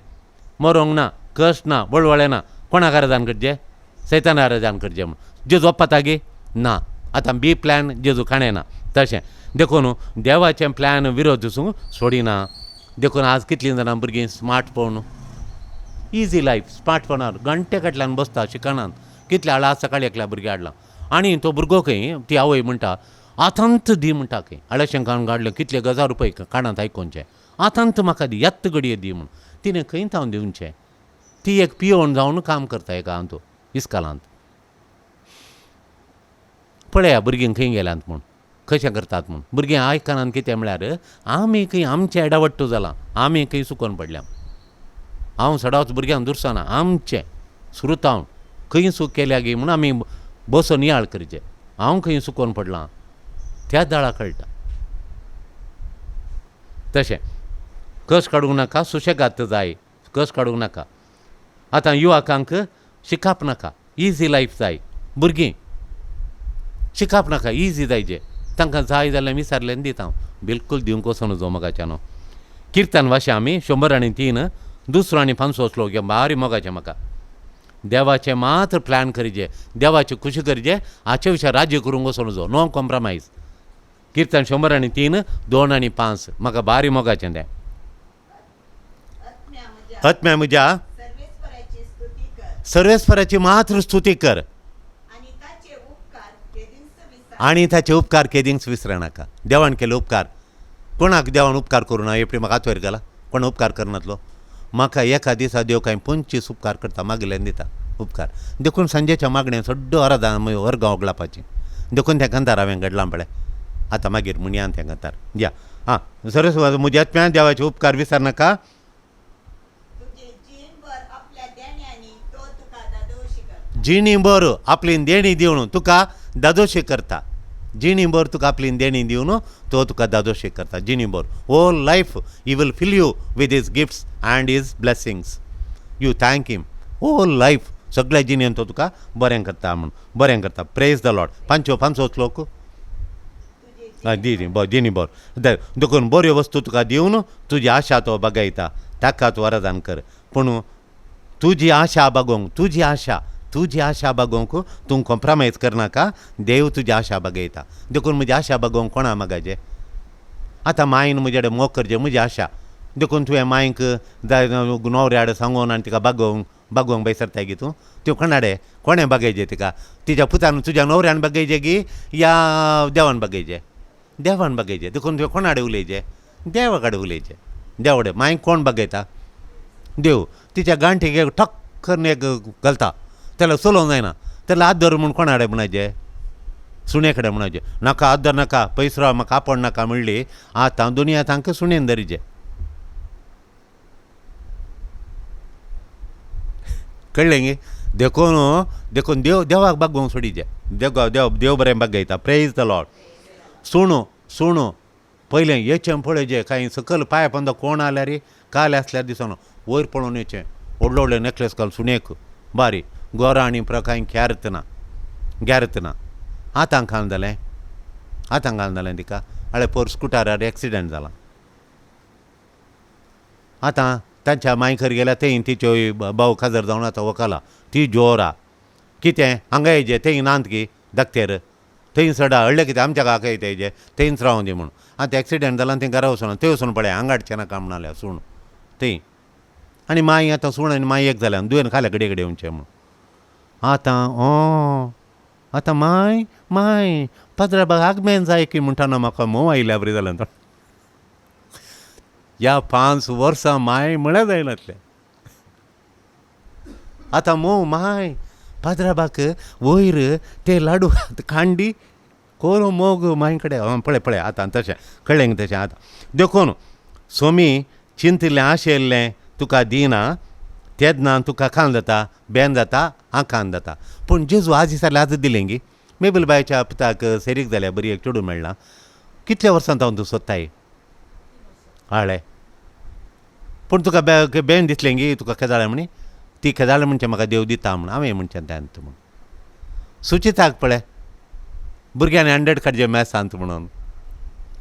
मरोंक ना कश्ट ना वळवळें ना कोणाक आराधन करचें सैतान आराधन करचें म्हूण जेजू ओप्पाता गी ना आतां बी प्लॅन जेजू खाणें ना तशें देखून देवाचें प्लॅन विरोध वचूंक सोडिना देखून आज कितलीं जाणां भुरगीं स्मार्टफोन इजी लायफ स्मार्टफोनार घंटे फाटल्यान बसता शिकणान कितले हाडला सकाळीं एकल्या भुरगें हाडलां आनी तो भुरगो खंय ती आवय म्हणटा आतांत दी म्हणटा खंय आळशें कान काडलें कितले 1000 रुपया कानांत आयकोनचें आतांत म्हाका दी येत्त घडये दी म्हूण तिणें खंय हांव दिवचें ती एक पियोन जावन काम करता एका हांव इस्कालांत पळया भुरगीं खंय गेल्यांत म्हूण कशें करतात म्हूण भुरगीं आयकनात कितें म्हळ्यार आमी खंय आमचें एडावट्टू जालां आमी खंय सुकोन पडल्या हांव सदांच भुरग्यांक दुरसाना आमचें सुरतावन खंय चूक केल्या गे म्हूण आमी बसून नियाळ करचें. हांव खंय चुकोवन पडलां त्याच दाळा कळटा. तशें कस काडूंक नाका, सुशेगाद जाय, कस काडूंक नाका. आतां युवकांक शिकप नाका, इजी लायफ जाय. भुरगीं शिकप नाका, इजी जायचें. तांकां जाय जाल्यार विचारलें दिता हांव, बिलकूल दिवंक वचूं नजो मोगाचें न्हू. किर्तन वाशें आमी 103 दुसरो आनी 5 श्लोक घे भारी मोगाचें म्हाका. देवाचें मात्र प्लॅन करचें, देवाची खुशी करचें, हाचे विशय राज्य करूंक वचूं नजो, नो कॉम्प्रमायज. किर्तन 103 2 आनी 5 म्हाका भारी मोगाचें तें. आत्म्या म्हज्या सर्वेस्पराची स्तुती कर सर्वेस्पराची मात्र स्तुती कर आणि ताचे उपकार केदींच विसर. आनी ताचे उपकार केदींच विसर नाका. देवान केले उपकार कोणाक देवान उपकार करूं ना एपडी म्हाका आतवर गेला. कोण उपकार करनातलो? म्हाका एका दिसा देव कांय 25 उपकार करता, मागल्यान दिता उपकार. देखून सांजेच्या मागणें सड्डो वर्गां ओगलापाची. देखून तें घंतार हांवें घडलां पळय. आतां मागीर मुणयान तें घंतार या. सरस्वती म्हज्या आत्म्या देवाचे उपकार विसर नाका. तुजे जीणभर आपल्या देण्यानी तो तुका दादोशी करता. जिणीभर आपली देणी दिवन तुका दादोशी करता. जिणीभर तुका आपली देणी दिवन तो तुका दादोशी करता. जिणीभर whole life he will fill you with his gifts and his blessings. You thank him whole life. सगळ्या जिणेन तो तुका बरें करता म्हूण बरें करता. Praise the Lord. 5 श्लोक जिणीभर देखून बऱ्यो वस्तू तुका दिवन तुजी आशा तो बगयता, ताकाच वरदान कर. पूण तुजी आशा बागोवंक तुजी आशा बागोवंक तूं कॉम्प्रमायज करनाका. देव तुजी आशा बागयता. देखून म्हजी आशा बागोवंक कोणा मागाचें? आतां मायन म्हजे कडेन मोग करचें म्हजी आशा. देखून तुवें मायक जाय न्हवऱ्याड सांगून आनी तिका बागोवंक बेसरताय गी त्यो कोणाडे कोणें बागयचें तिका? तिच्या पुतान तुज्या न्हवऱ्यान बागयचें गी या देवान बागयचें? देवान बागयचें. देखून तुवें कोणाडे उलयचें? देवा कडेन उलयचें. देवाडे मायक कोण बागयता? देव. तिच्या गांठीक एक ठक्कन एक घालता, त्याला चलोवंक जायना. त्याला आदर म्हूण कोणाडे म्हणचें? सुणे कडेन म्हणचें. नाका आदर नाका, पयस राव, म्हाका आपण नाका म्हणली. आतां दुनिया तांकां सुणेन धरिचें. कळ्ळें गे? देखून देवाक बागोवंक सोडिचें. देव बरें बागयता. Praise the Lord. सुणो पयलें येचें पळयचें. कांय सकयल पांय पंदा कोण आल्यार काल आसल्यार दिसना वयर पळोवन येचें. व्हडले व्हडले नेकलेस घाल सुणेक बारीक गोरा आनी प्रकाय गॅरत ना. आतां घालन जालें तिका. आळे पोर स्कुटरार एक्सिडेंट जाला. आतां तांच्या मायकर गेल्या थंय तिच्यो भाव खाजर जावन आतां वकाला. ती जोरा कितें हांगा येजें थंय नांत की धाकटेर थंय सडा हळ्ळे कितें आमच्या काका येता हेजें थंयच रावूं दी म्हूण. आतां एक्सिडेंट जाला थंय घरा वचून थंय वचून पळय हांगा हाडचें नाका म्हणल्या सूण थंय. आनी माई आतां सूण आनी माई एक जाल्यार दुयेन खाल्या घडये येवचें म्हूण. आतां माय पात्राबाग आगमेन जाय की म्हणटाना म्हाका मोव आयल्या बरें जालें. ह्या 5 वर्सां माय म्हळ्यार जायनातलें. आतां मोव माय पात्राबाक वयर ते लाडू खांडी कोरो मोग माय कडेन पळय आतां तशें कळ्ळें तशें. आतां देखून सोमी चिंतिल्लें आशेल्लें तुका दिना तेन्ना तुका खान जाता, बेन जाता, आंखान जाता. पूण जेजू आज दिसाल्या आज दिलें गी. मेबल बायच्या पुताक सेरीक जाल्यार बरी एक चेडूं मेळना. कितल्या वर्सां जावन तूं सोदताय? हाळे पूण तुका बेन दिसलें गी तुका केदाळ्ळें म्हणी. ती केदाळ्ळें म्हणचें म्हाका देव दिता म्हूण हांवें म्हणचें तें म्हूण. सुचिताक पळय भुरग्यांनी 100 काडचे मॅथ्सांत म्हणून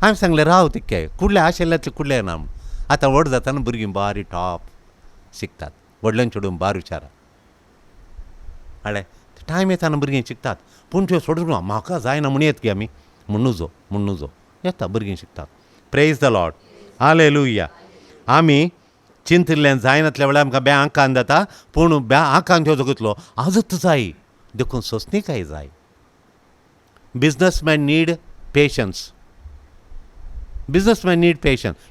हांवें सांगलें राव तिके कुडलें आशिल्ल्यातलें कुडलें ना म्हूण. आतां व्हड जाताना भुरगीं बारी टॉप शिकतात. व्हडल्यान चेडून बार विचारा हाळे टायम येताना भुरगीं शिकतात. पूण त्यो सोडून म्हाका जायना म्हूण येत गे आमी म्हणून जो येता भुरगीं शिकतात. Praise the Lord. हालेलुया. आमी चिंतिल्लें जायनातल्या वेळार आमकां बे आंकान जाता. पूण बे आंकान त्यो जगतलो आजूच जाय. देखून सोंसणीकाय जाय. businessmen need patience.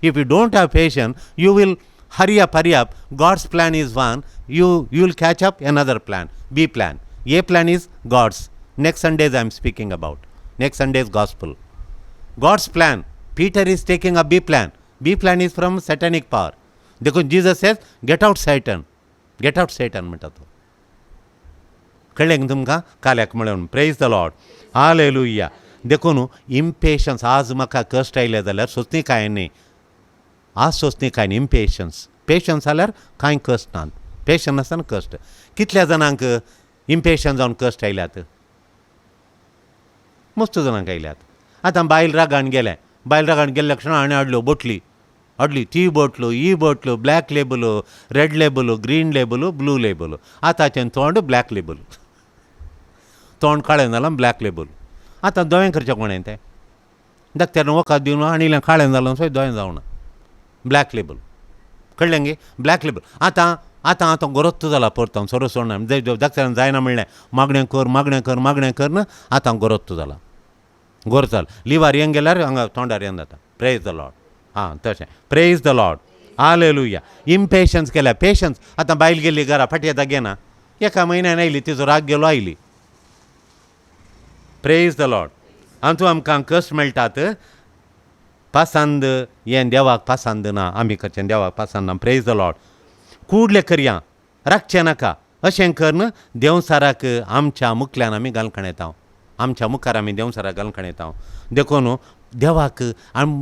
If you don't have patience, you will hurry up. God's plan is one. You will catch up another plan, B plan. A plan is God's. Next Sundays I am speaking about. Next Sunday's gospel. God's plan. Peter is taking a B plan. B plan is from satanic power. देखून Jesus says get out Satan म्हणटा तो. कळ्ळें तुमकां काल्याक म्हणून प्रेज द लॉर्ड. हालेलुया. देखून इम्पेशन्स आज म्हाका कश्ट आयले जाल्यार सोंसणी कांय न्ही. आज सोंसणी कांय न्ही. इम्पेशन्स पेशन्स जाल्यार कांय कश्ट नात. पेशन्स आसतना कश्ट. कितल्या जाणांक इम्पेशन्स जावन कश्ट आयल्यात? मस्त जाणांक आयल्यात. आतां बायल रागान गेल्या क्षणां आनी हाडली ती बोटलो ही बोटलो ब्लॅक लेबलो रेड लेबलो ग्रीन लेबलो ब्लू लेबलो. आतांचें तोंड ब्लॅक लेबल. तोंड काळें जालां ब्लॅक लेबल. आतां दोळें करचें कोणें तें? धाकट्यान वखद दिवन आनी काळें जालें सो दोळें जावना. Black label. कळ्ळें गे? Black label. आतां गरोत्त जाला परतो सरो सोडना. धाकट्यान जायना म्हणलें मागणें कर न्हू. आतां गरोत्त जाला. लिवार येवन गेल्यार हांगा तोंडार येवन जाता. Praise the Lord. तशें praise the Lord. Hallelujah. Impatience केल्या. पेशन्स. आतां बायल गेली घरा फाटी आतां घेना. एका म्हयन्यान आयली तिचो राग गेलो आयली. Praise the Lord. हातूंत आमकां कश्ट मेळटात. पासंद हें देवाक पासंद ना. आमी करचें देवाक पासंद ना. Praise the Lord. कूडलें करया. राखचें नाका. अशें करन देंवसाराक आमच्या मुखल्यान आमी घालून येता. आमच्या मुखार आमी देंवसाराक घालून येता. देखून देवाक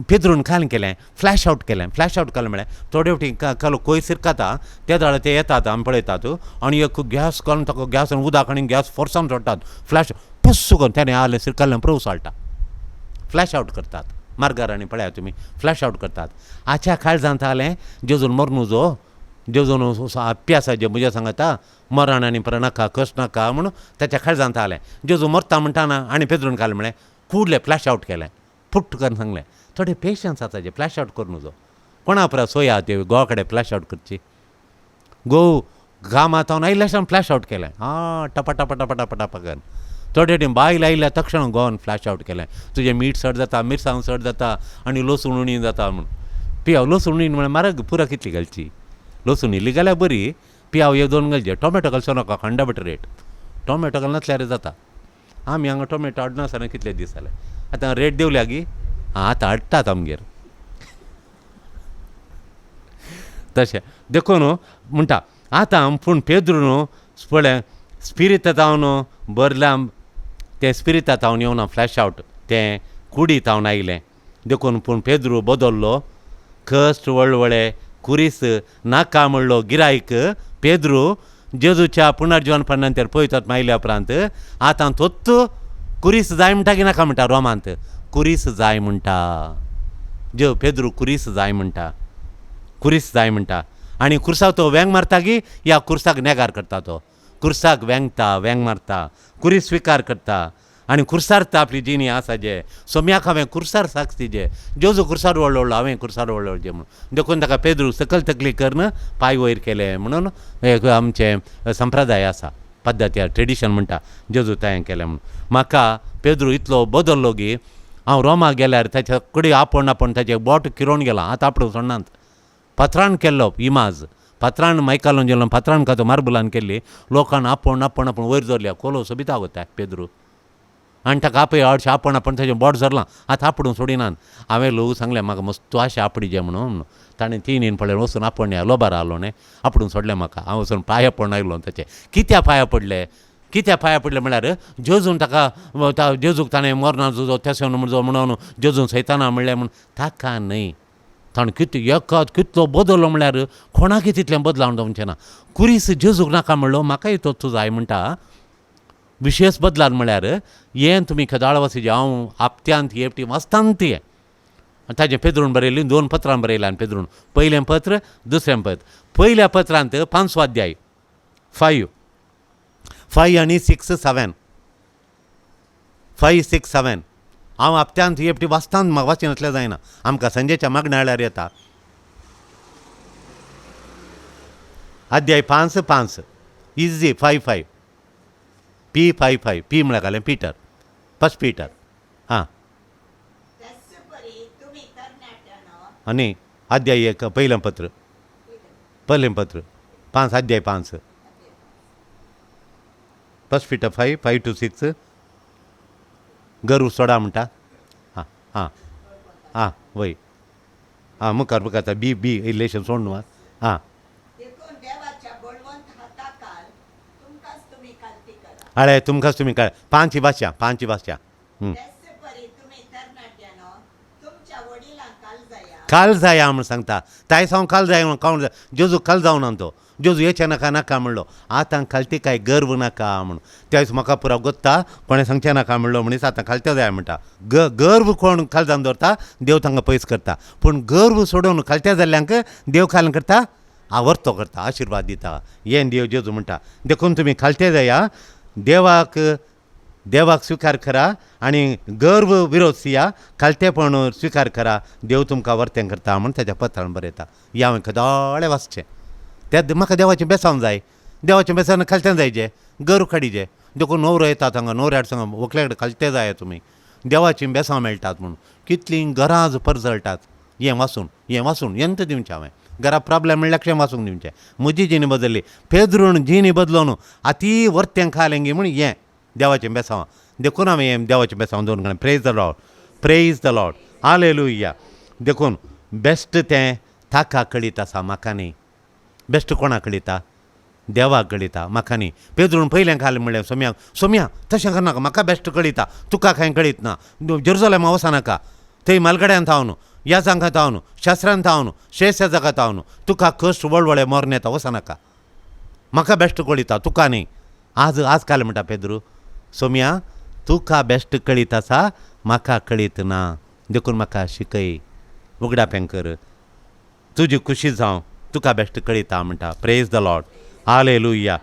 पेद्रून काल केलें. फ्लॅश आवट केलें म्हळ्यार थोडे वटी कालो कोयर सिरकाता ते दाळ ते येतात आमी पळयतात आनी एक गॅस घालून ताका गॅसान उदक आनी गॅस फोर्सान सोडटात. फ्लॅश पस्स करून तेणें आलें सिरकाल्लें प्रभू साळटा. फ्लॅश आवट करतात. मार्गार पळया तुमी फ्लॅश आवट करतात. आच्या काळजांत जालें जेजून मरनूजो जेजून अप्यासाचें म्हज्या सांगाता मरण आनी नाका कश्ट नाका म्हणून ताच्या काळजांत जालें. जेजू मरता म्हणटाना आनी पेद्रून काल म्हळें कूडलें फ्लॅश आवट केलें. फुट्ट करून सांगलें थोडे पेशन्स आताचे फ्लॅश आवट कर न्हू. कोणा परत सोया ते घोवा कडेन फ्लॅश आवट करची. घोव घामात आयिल्ल्याच्यान फ्लॅश आवट केलें. टपा करून थोडे वटेन बायल आयिल्ल्या तक्षण घोवान फ्लॅश आवट केलें. तुजें मीठ सड जाता मिरसांग सड जाता आनी लसूण उणी जाता म्हूण. पियाव लसूण उणी म्हळ्यार म्हारग पुरा कितली घालची. लसूण इल्ली जाल्यार बरी. पियाव हे 2 घालचे. टोमॅटो घालचो नाका. खंडा बट रेट. टोमॅटो घालनासल्यार जाता. आमी हांगा टोमॅटो हाडनासतना कितले दीस जाले. आतां रेट देवल्या गी आतां हाडटात आमगेर. तशें देखून म्हणटा आतां पूण पेद्रून पळय स्पिरित जावन बरलां तें स्पिरिता जावन येवना फ्लॅश आवट तें कुडीत जावन आयलें. देखून पूण पेद्रू बदल्लो. कश्ट वळवळे कुरीस नाका म्हणलो गिरायक पेद्रू जेजूच्या पुनर्जीवनपणा नंतर पळयतात मायल्या उपरांत आतां तोच कुरीस जाय म्हणटा की नाका म्हणटा. रोमांत कुरीस जाय म्हणटा. पेद्रू कुरीस जाय म्हणटा. आनी कुर्साक तो वेंग मारता की या कुर्साक नेगार करता. तो कुर्साक वेंग मारता. कुरीस स्विकार करता आनी कुर्सारता आपली जिणी आसा जे सोम्याक हांवें कुर्सार सागती जे जेजू कुर्सार वळवलो हांवें कुर्सार वळवळचें म्हणून. देखून ताका पेद्रू सकल तकली करन पांय वयर केले म्हणून एक आमचें संप्रदाय आसा. पद्दती ट्रेडिशन म्हणटा जेजू तायें केलें म्हणून. म्हाका पेद्रू इतलो बदल्लो गी हांव रोमाक गेल्यार ताच्या कडेन आपोवन ताचें बोट किरोवन गेलां. आतां आपणूं सोडनात. पत्रान केल्लो इमाज. पत्रान मायकालोन जेल्लो पत्रान कातो मार्बलान केल्ली लोकांन आपोवन वयर दवरल्या. कोलो सोबिता वता पेद्रू आनी ताका आपय हरशें आपोवन ताचें बोट धरलां. आतां आपणूं सोडिनात. हांवें लोक सांगलें म्हाका मस्त आशें आपणीचें म्हणून. ताणें 3 दीन पळय वचून आपोवन लोबार आलो न्ही. आपणूं सोडलें म्हाका. हांव वचून पांयां पडून आयलो ताचें. कित्याक पांयां पडले म्हळ्यार जेजून ताका जेजूक ताणें मरना झुजो तेसो म्हणून जेजून सैताना म्हणलें म्हूण ताका न्हय. ताणें कितलो बदल्लो म्हळ्यार कोणाकय तितलें बदलावन जावचें ना. कुरीस जेजूक नाका म्हणलो म्हाकाय तोच जाय म्हणटा. विशेश बदलान म्हळ्यार हें तुमी खदाळ वासीचें हांव आपत्यांत हेपटी वाचतांत हें ताजें पेद्रून बरयलीं. 2 पत्रां बरयल्यान पेद्रून. पयलें पत्र दुसरें पत्र. पयल्या पत्रांत 5वो अध्याय 5 आनी 6, 7 5, 6, 7 हांव आपत्यांत हेपटी वाचतांत म्हाका वाचीन असलें जायना. आमकां संजेच्या मागण्या हाळ्यार येता. अध्याय 5 इजी 5 P म्हळ्यार घालें पिटर. फर्स्ट पिटर. आनी अध्याय 1 पयलें पत्र 5 अध्याय 5 फर्स्ट पिटर 5 to 6 गरू सोडा म्हणटा. वय मुखार बी इलेशन सोड न्हू. हां देखून देवाच्या बळवंत हाताखाल तुमकांच तुमी कालती करा. हळे तुमकांच तुमी कळ पांच भाशा तेच परी तुमी तरणाट्यानो तुमच्या वडिलांक काल जाया. काल जाया म्हूण सांगता ताय सावन काल जाय म्हूण कावण जेजू काल जावन तो जेजू येचे नाका नाका म्हणलो आतां खालती काय गर्व नाका म्हूण त्या दिस म्हाका पुरो गोत्ता कोणें सांगचें नाका म्हणलो मनीस आतां खालते जाय म्हणटा गर्व कोण काल जावन दवरता देव तांकां पयस करता पूण गर्व सोडून खालते जाल्ल्यांक देव काल करता आवर्तो करता आशिर्वाद दिता हें देव जेजू म्हणटा देखून तुमी खालते जाया देवाक स्विकार करा आनी गर्व विरोध सिया खालतेपण स्विकार करा देव तुमकां वर्तें करता म्हूण तेज्या पत्रान बरयता हें हांवें कदाळे वाचचें त्या म्हाका देवाचें बेसांव जाय देवाचें बेसान खालतें जायचें गर्व काडिचें देखून न्हवरो येतात हांगा न्हवऱ्यार सांगा व्हंकले कडेन खालतें जाय तुमी देवाचीं बेसांव मेळटात म्हणून कितलीं घरां परजळटात हें वाचून यंत दिवचें हांवें घरा प्रॉब्लेम म्हणल्यार कशें वाचूंक दिवचें म्हजी जिणी बदल्ली पेद्रून जिणी बदलोवन अती वर्तें खालेंगी म्हूण हें देवाचें बेसांव देखून हांवें हें देवाचें बेसांव दवरून प्रेज द लॉर्ड हालेलुया देखून बेस्ट तें ताका कळीत आसा म्हाका न्ही बेस्ट कोणाक कळिता देवाक कळिता म्हाका न्ही पेद्रून पयलें घाल म्हणलें सोम्या तशें करनाका म्हाका बेस्ट कळिता तुका कांय कळीत ना जेरुसलेमा वचनाका थंय मालगड्यांत हांव न्हू ह्या जागांत हांव न्हू शास्त्रांत हांव न्हू शेस ह्या जागांत हांव न्हू तुका कश्ट व्हडले मोरण येता वचनाका म्हाका बेस्ट कळिता तुका न्ही आज काल म्हणटा पेद्रू सोम्या तुका बेस्ट कळीत आसा म्हाका कळीत ना देखून म्हाका शिकय उगडापें कर तुजी खुशी जावं तुका बेस्ट कळिता म्हणटा प्रेज द लॉर्ड हालेलुया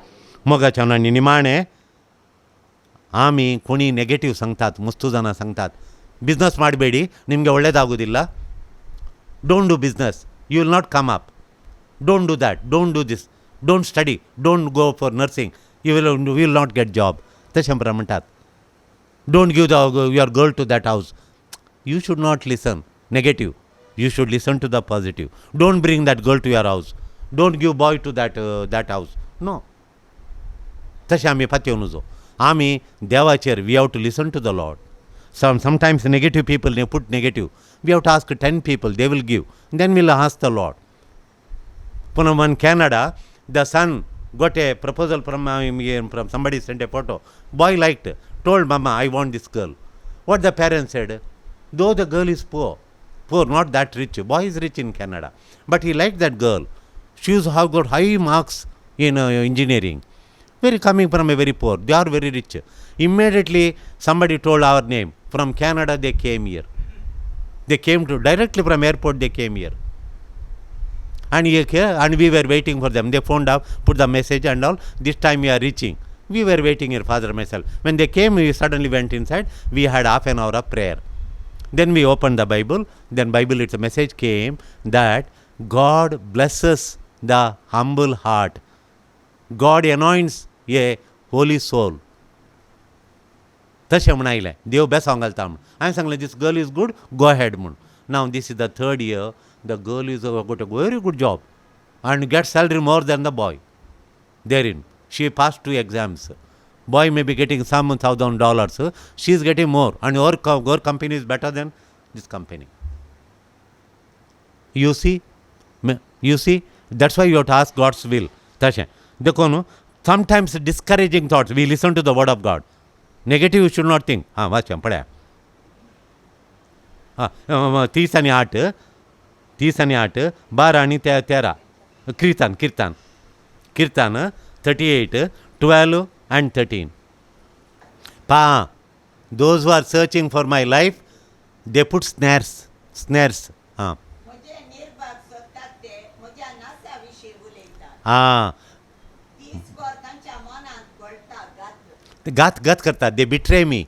मोगाच्या आनी निमाणें आमी कोणी नेगेटीव सांगतात मस्तू जाणां सांगतात बिझनस ಮಾಡಬೇಡಿ ನಿಮಗೆ ಒಳ್ಳೇದಾಗೋದಿಲ್ಲ don't do business you will not come up don't do that don't do this don't study don't go for nursing you will not get job तशें प्रमाणे म्हणटात don't give your girl to that house you should not listen negative you should listen to the positive don't bring that girl to your house don't give boy to that house no तशें आमी फात्यो नजो आमी देवाचेर we have to listen to the Lord sometimes negative people they put negative we have to ask 10 people they will give then we'll ask the Lord in Canada the son got a proposal from somebody sent a photo boy liked told mama I want this girl what the parents said though the girl is poor not that rich boy is rich in Canada but he liked that girl she has got high marks in engineering very coming from a very poor they are very rich immediately somebody told our name from Canada they came here they came to directly from airport they came here and we were waiting for them they phoned up put the message and all this time we are reaching we were waiting here father and myself when they came we suddenly went inside we had half an hour of prayer then we opened the Bible then Bible it's a message came that God blesses the humble heart God anoints a holy soul तशें म्हूण आयलें देव बेसांव घालता म्हूण हांवें सांगलें this girl is good go head म्हूण नाव this is the third year the girl is got a very good job and get salary more than the boy therein she passed 2 exams boy may be getting some $1,000 she is getting more and her company is better than this company you see that's why you have to ask God's will तशें देखून sometimes discouraging thoughts we listen to the word of God negative you should not think वाचन पळया 30 आणि 8 12 आणि 13 कीर्तन 38 12 and 13 पहा those who are searching for my life they put snares म्हजे निर्भाग सोदतात ते म्हज्या नासा विशीं उलयतात तीच गोर तांच्या मनांत घोळटा घात करतात they betray me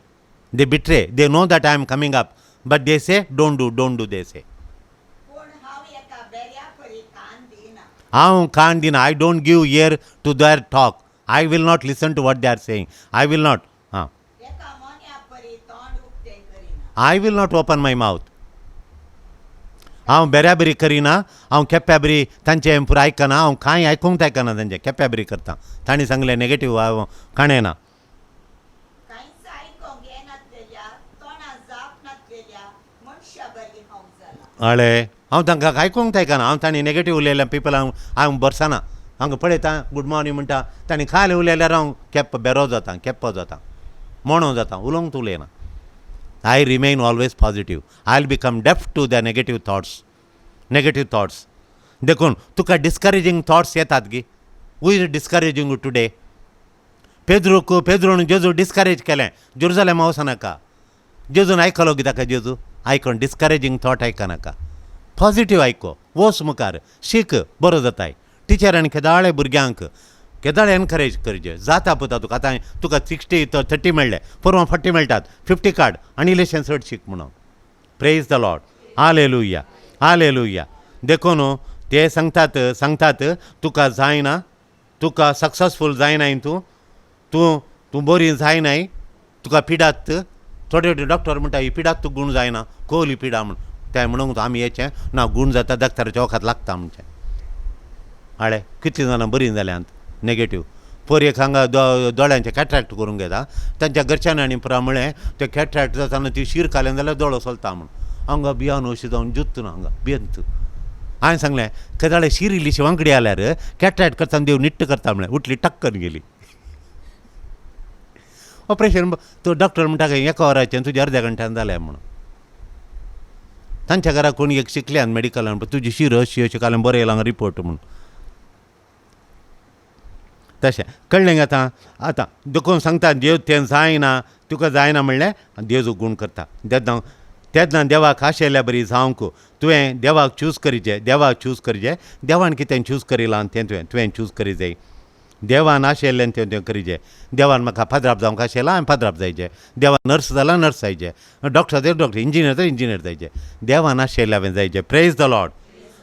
they know that I am coming up but they say don't do they say पूण हांव एका बेऱ्या परी कान दिना हांव कान दिना I don't give ear to their talk I will not listen to what they are saying I will not एका मोन्या परी तोंड उक्तें करिना I will not open my mouth हांव बेऱ्या बरी करिना हांव केप्या बरी तांचें पुरो आयकना हांव कांय आयकूंक आयकना तांचें केप्या बरी करता तांणी सांगलें नेगेटीव हांव काणय ना कांयच आयकोंक येनासलेल्या तोंडां जाप नासलेल्या मनशा बरी हांव जाला हळे हांव तांकां आयकूंक थायकाना. हांव तांणी नॅगेटीव उलयल्या पिपलांक हांव बरसाना. हांगा पळयता गूड मॉर्निंग म्हणटा तांणी खाले उलयल्यार हांव बेरो जाता, केप्पो जाता, मोणो जाता, उलोवंक उलयना. I remain always positive. I will become deaf to the negative thoughts. देखून तुका डिस्करेजींग थॉट्स येतात गी. Who is discouraging today? पेद्रून जेजू डिस्करेज केलें. जेरुसलेमा वचनाका. जेजून आयकलो की ताका जेजू आयकोन डिस्करेजींग थॉट आयकनाका. पॉजिटीव आयको, वच मुखार, शीक, बरो जाताय. टिचरांनी केदाळे भुरग्यांक केदाळे एनकरेज करचे. जाता पुता तुका आतां तुका 60 तो 30 मेळ्ळे, परवां 40 मेळटात, 50 काड आनी इलेक्शन चड शीक म्हणून. Praise the Lord. हालेलुया. देखून ते सांगतात तुका जायना, तुका सक्सेसफूल जायनाय, तूं बरी जायनाय, तुका पिडात. थोडे डॉक्टर म्हणटा ही पिडात तुका गूण जायना, खोल ही पिडा म्हूण. तें म्हणूंक आमी येचें ना, गूण जाता दाक्तराच्या वखाद लागता म्हणचें. हाळे कितलीं जाणां बरीं जाल्यांत नेगेटीव. पोरयेक हांगा दोळ्यांचे कॅट्रॅक्ट करूंक घेता. तांच्या घरच्यांनी म्हळें ते कॅट्रॅक्ट जाताना ती शीर खालें जाल्यार दोळो चलता म्हूण. हांगा भियान अशी जावन जुत्त ना हांगा भियंत. हांवें सांगलें केदाळे शीर इल्लीशी वांकडी जाल्यार कॅट्रॅक्ट करतना देव निट्ट करता म्हळें. उठली टक्कन गेली. ऑपरेशन तो डॉक्टर म्हणटा एका वराचें तुजें अर्द्या घंट्यान जालें म्हणून. तांच्या घरा कोणी एक शिकल्यान मॅडिकलान तुजी शीर अशी कालें बरें येयलां रिपोर्ट म्हणून. तशें कळ्ळें. आतां देखून सांगता देव तें जायना, तुका जायना म्हणलें देव गूण करता. तेन्ना देवाक आशेल्या बरी जावंक तुवें देवाक चूज करचें. देवान कितें चूज करिलां तें तुवें चूज करी जाय. देवान आशेल्लें तें करिचें. देवान म्हाका पाद्राप जावंक आशेलां, हांवें पाद्राप जायचें. देवान नर्स जालां, नर्स जायचें. डॉक्टर इंजिनियर इंजिनियर जायचें. देवान आशेल्लें हांवें जायचें. Praise the Lord.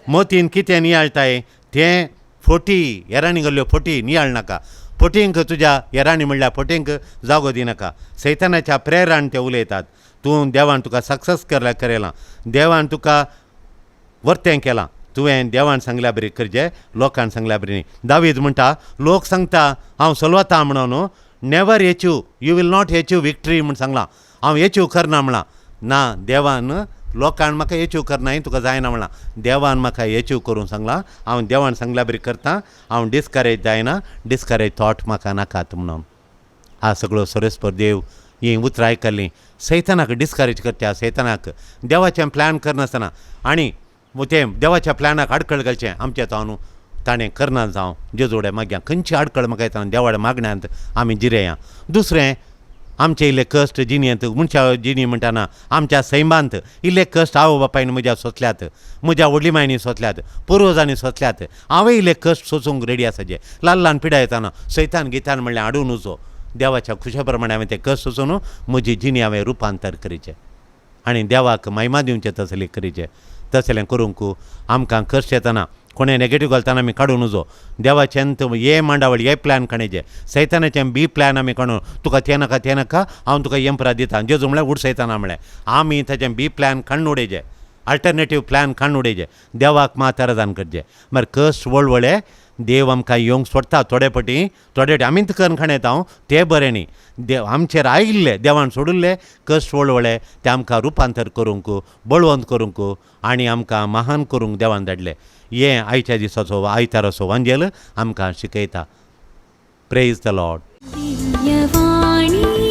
मोतीन कितें नियाळटाय तें फोटी येराणी गेल्ल्यो फोटी नियाळ नाका. फोटींक तुज्या येराणी म्हणल्यार फोटींक जागो दिनाका. सैतानाच्या प्रेरान ते उलयतात. देवान तुका सक्सेस करेलां, देवान तुका वर्तें केलां, तुवें देवान सांगल्या बरी करचें, लोकांन सांगल्या बरी न्ही. दावीद म्हणटा लोक सांगता हांव चलवता म्हणून, never achieve, you we'll not achieve victory म्हूण सांगलां. हांव एचीव करना म्हणलां. ना, देवान लोकांन म्हाका एचीव करनाय तुका जायना म्हणलां. देवान म्हाका एचीव करूंक सांगलां. हांव देवान सांगल्या बरी करतां. हांव डिस्करेज जायना. डिस्करेज थॉट म्हाका नाकात म्हणून. हा सगळो सरस्पर देव ही उतरां आयकल्लीं. सैतानाक डिस्करेज करता. सैतानाक देवाचें प्लॅन करनासतना आनी तें देवाच्या प्लॅनाक आडखळ घालचें आमचें न्हू. ताणें करना जावं जेजोडे मागया खंयची आडखळ म्हाका येता देवाडे मागण्यांत आमी जिरेया. दुसरें आमचे इल्ले कश्ट जिणेंत मनशा जिणी म्हणटाना आमच्या सैमांत इल्ले कश्ट आवय बापायन म्हज्या सोंसल्यात, म्हज्या व्हडली मायनी सोंसल्यात, पुर्वजांनी सोंसल्यात. हांवें इल्ले कश्ट सोंसूंक रेडी आसाचे. ल्हान पिड्या येताना सैतान गितान म्हणलें हाडून वचो. देवाच्या खुशे प्रमाणे हांवें तें कश्ट सोंसून म्हजी जिणी हांवें रुपांतर करीचें आनी देवाक महिमा दिवचें. तसलें करीचें. तसलें करूंक आमकां कश्ट येताना कोणें नॅगेटीव घालतना आमी काडून वचो. देवाचें हे मांडावळ हे प्लॅन काणयचे. सैतानाचें बी प्लॅन आमी काडून तुका तें नाका हांव तुका यंप्रा दिता. जेजू म्हळ्यार उड सैताना म्हळें. आमी ताचें बी प्लॅन काडून उडयचें. अल्टरनेटीव प्लॅन काडून उडयचें. देवाक मातरादान करचें. म्हळ्यार कश्ट व्हडले देव आमकां येवंक सोडटा. थोडे फावटी आमीच करून खाणयता तें बरें न्ही. देव आमचेर आयिल्ले देवान सोडिल्ले कश्ट व्हडले ते आमकां रुपांतर करूंक, बळवंत करूंक आनी आमकां महान करूंक देवान धाडले. हें आयच्या दिसाचो आयताराचो वांजेल आमकां शिकयता. Praise the Lord. दिव्यवाणी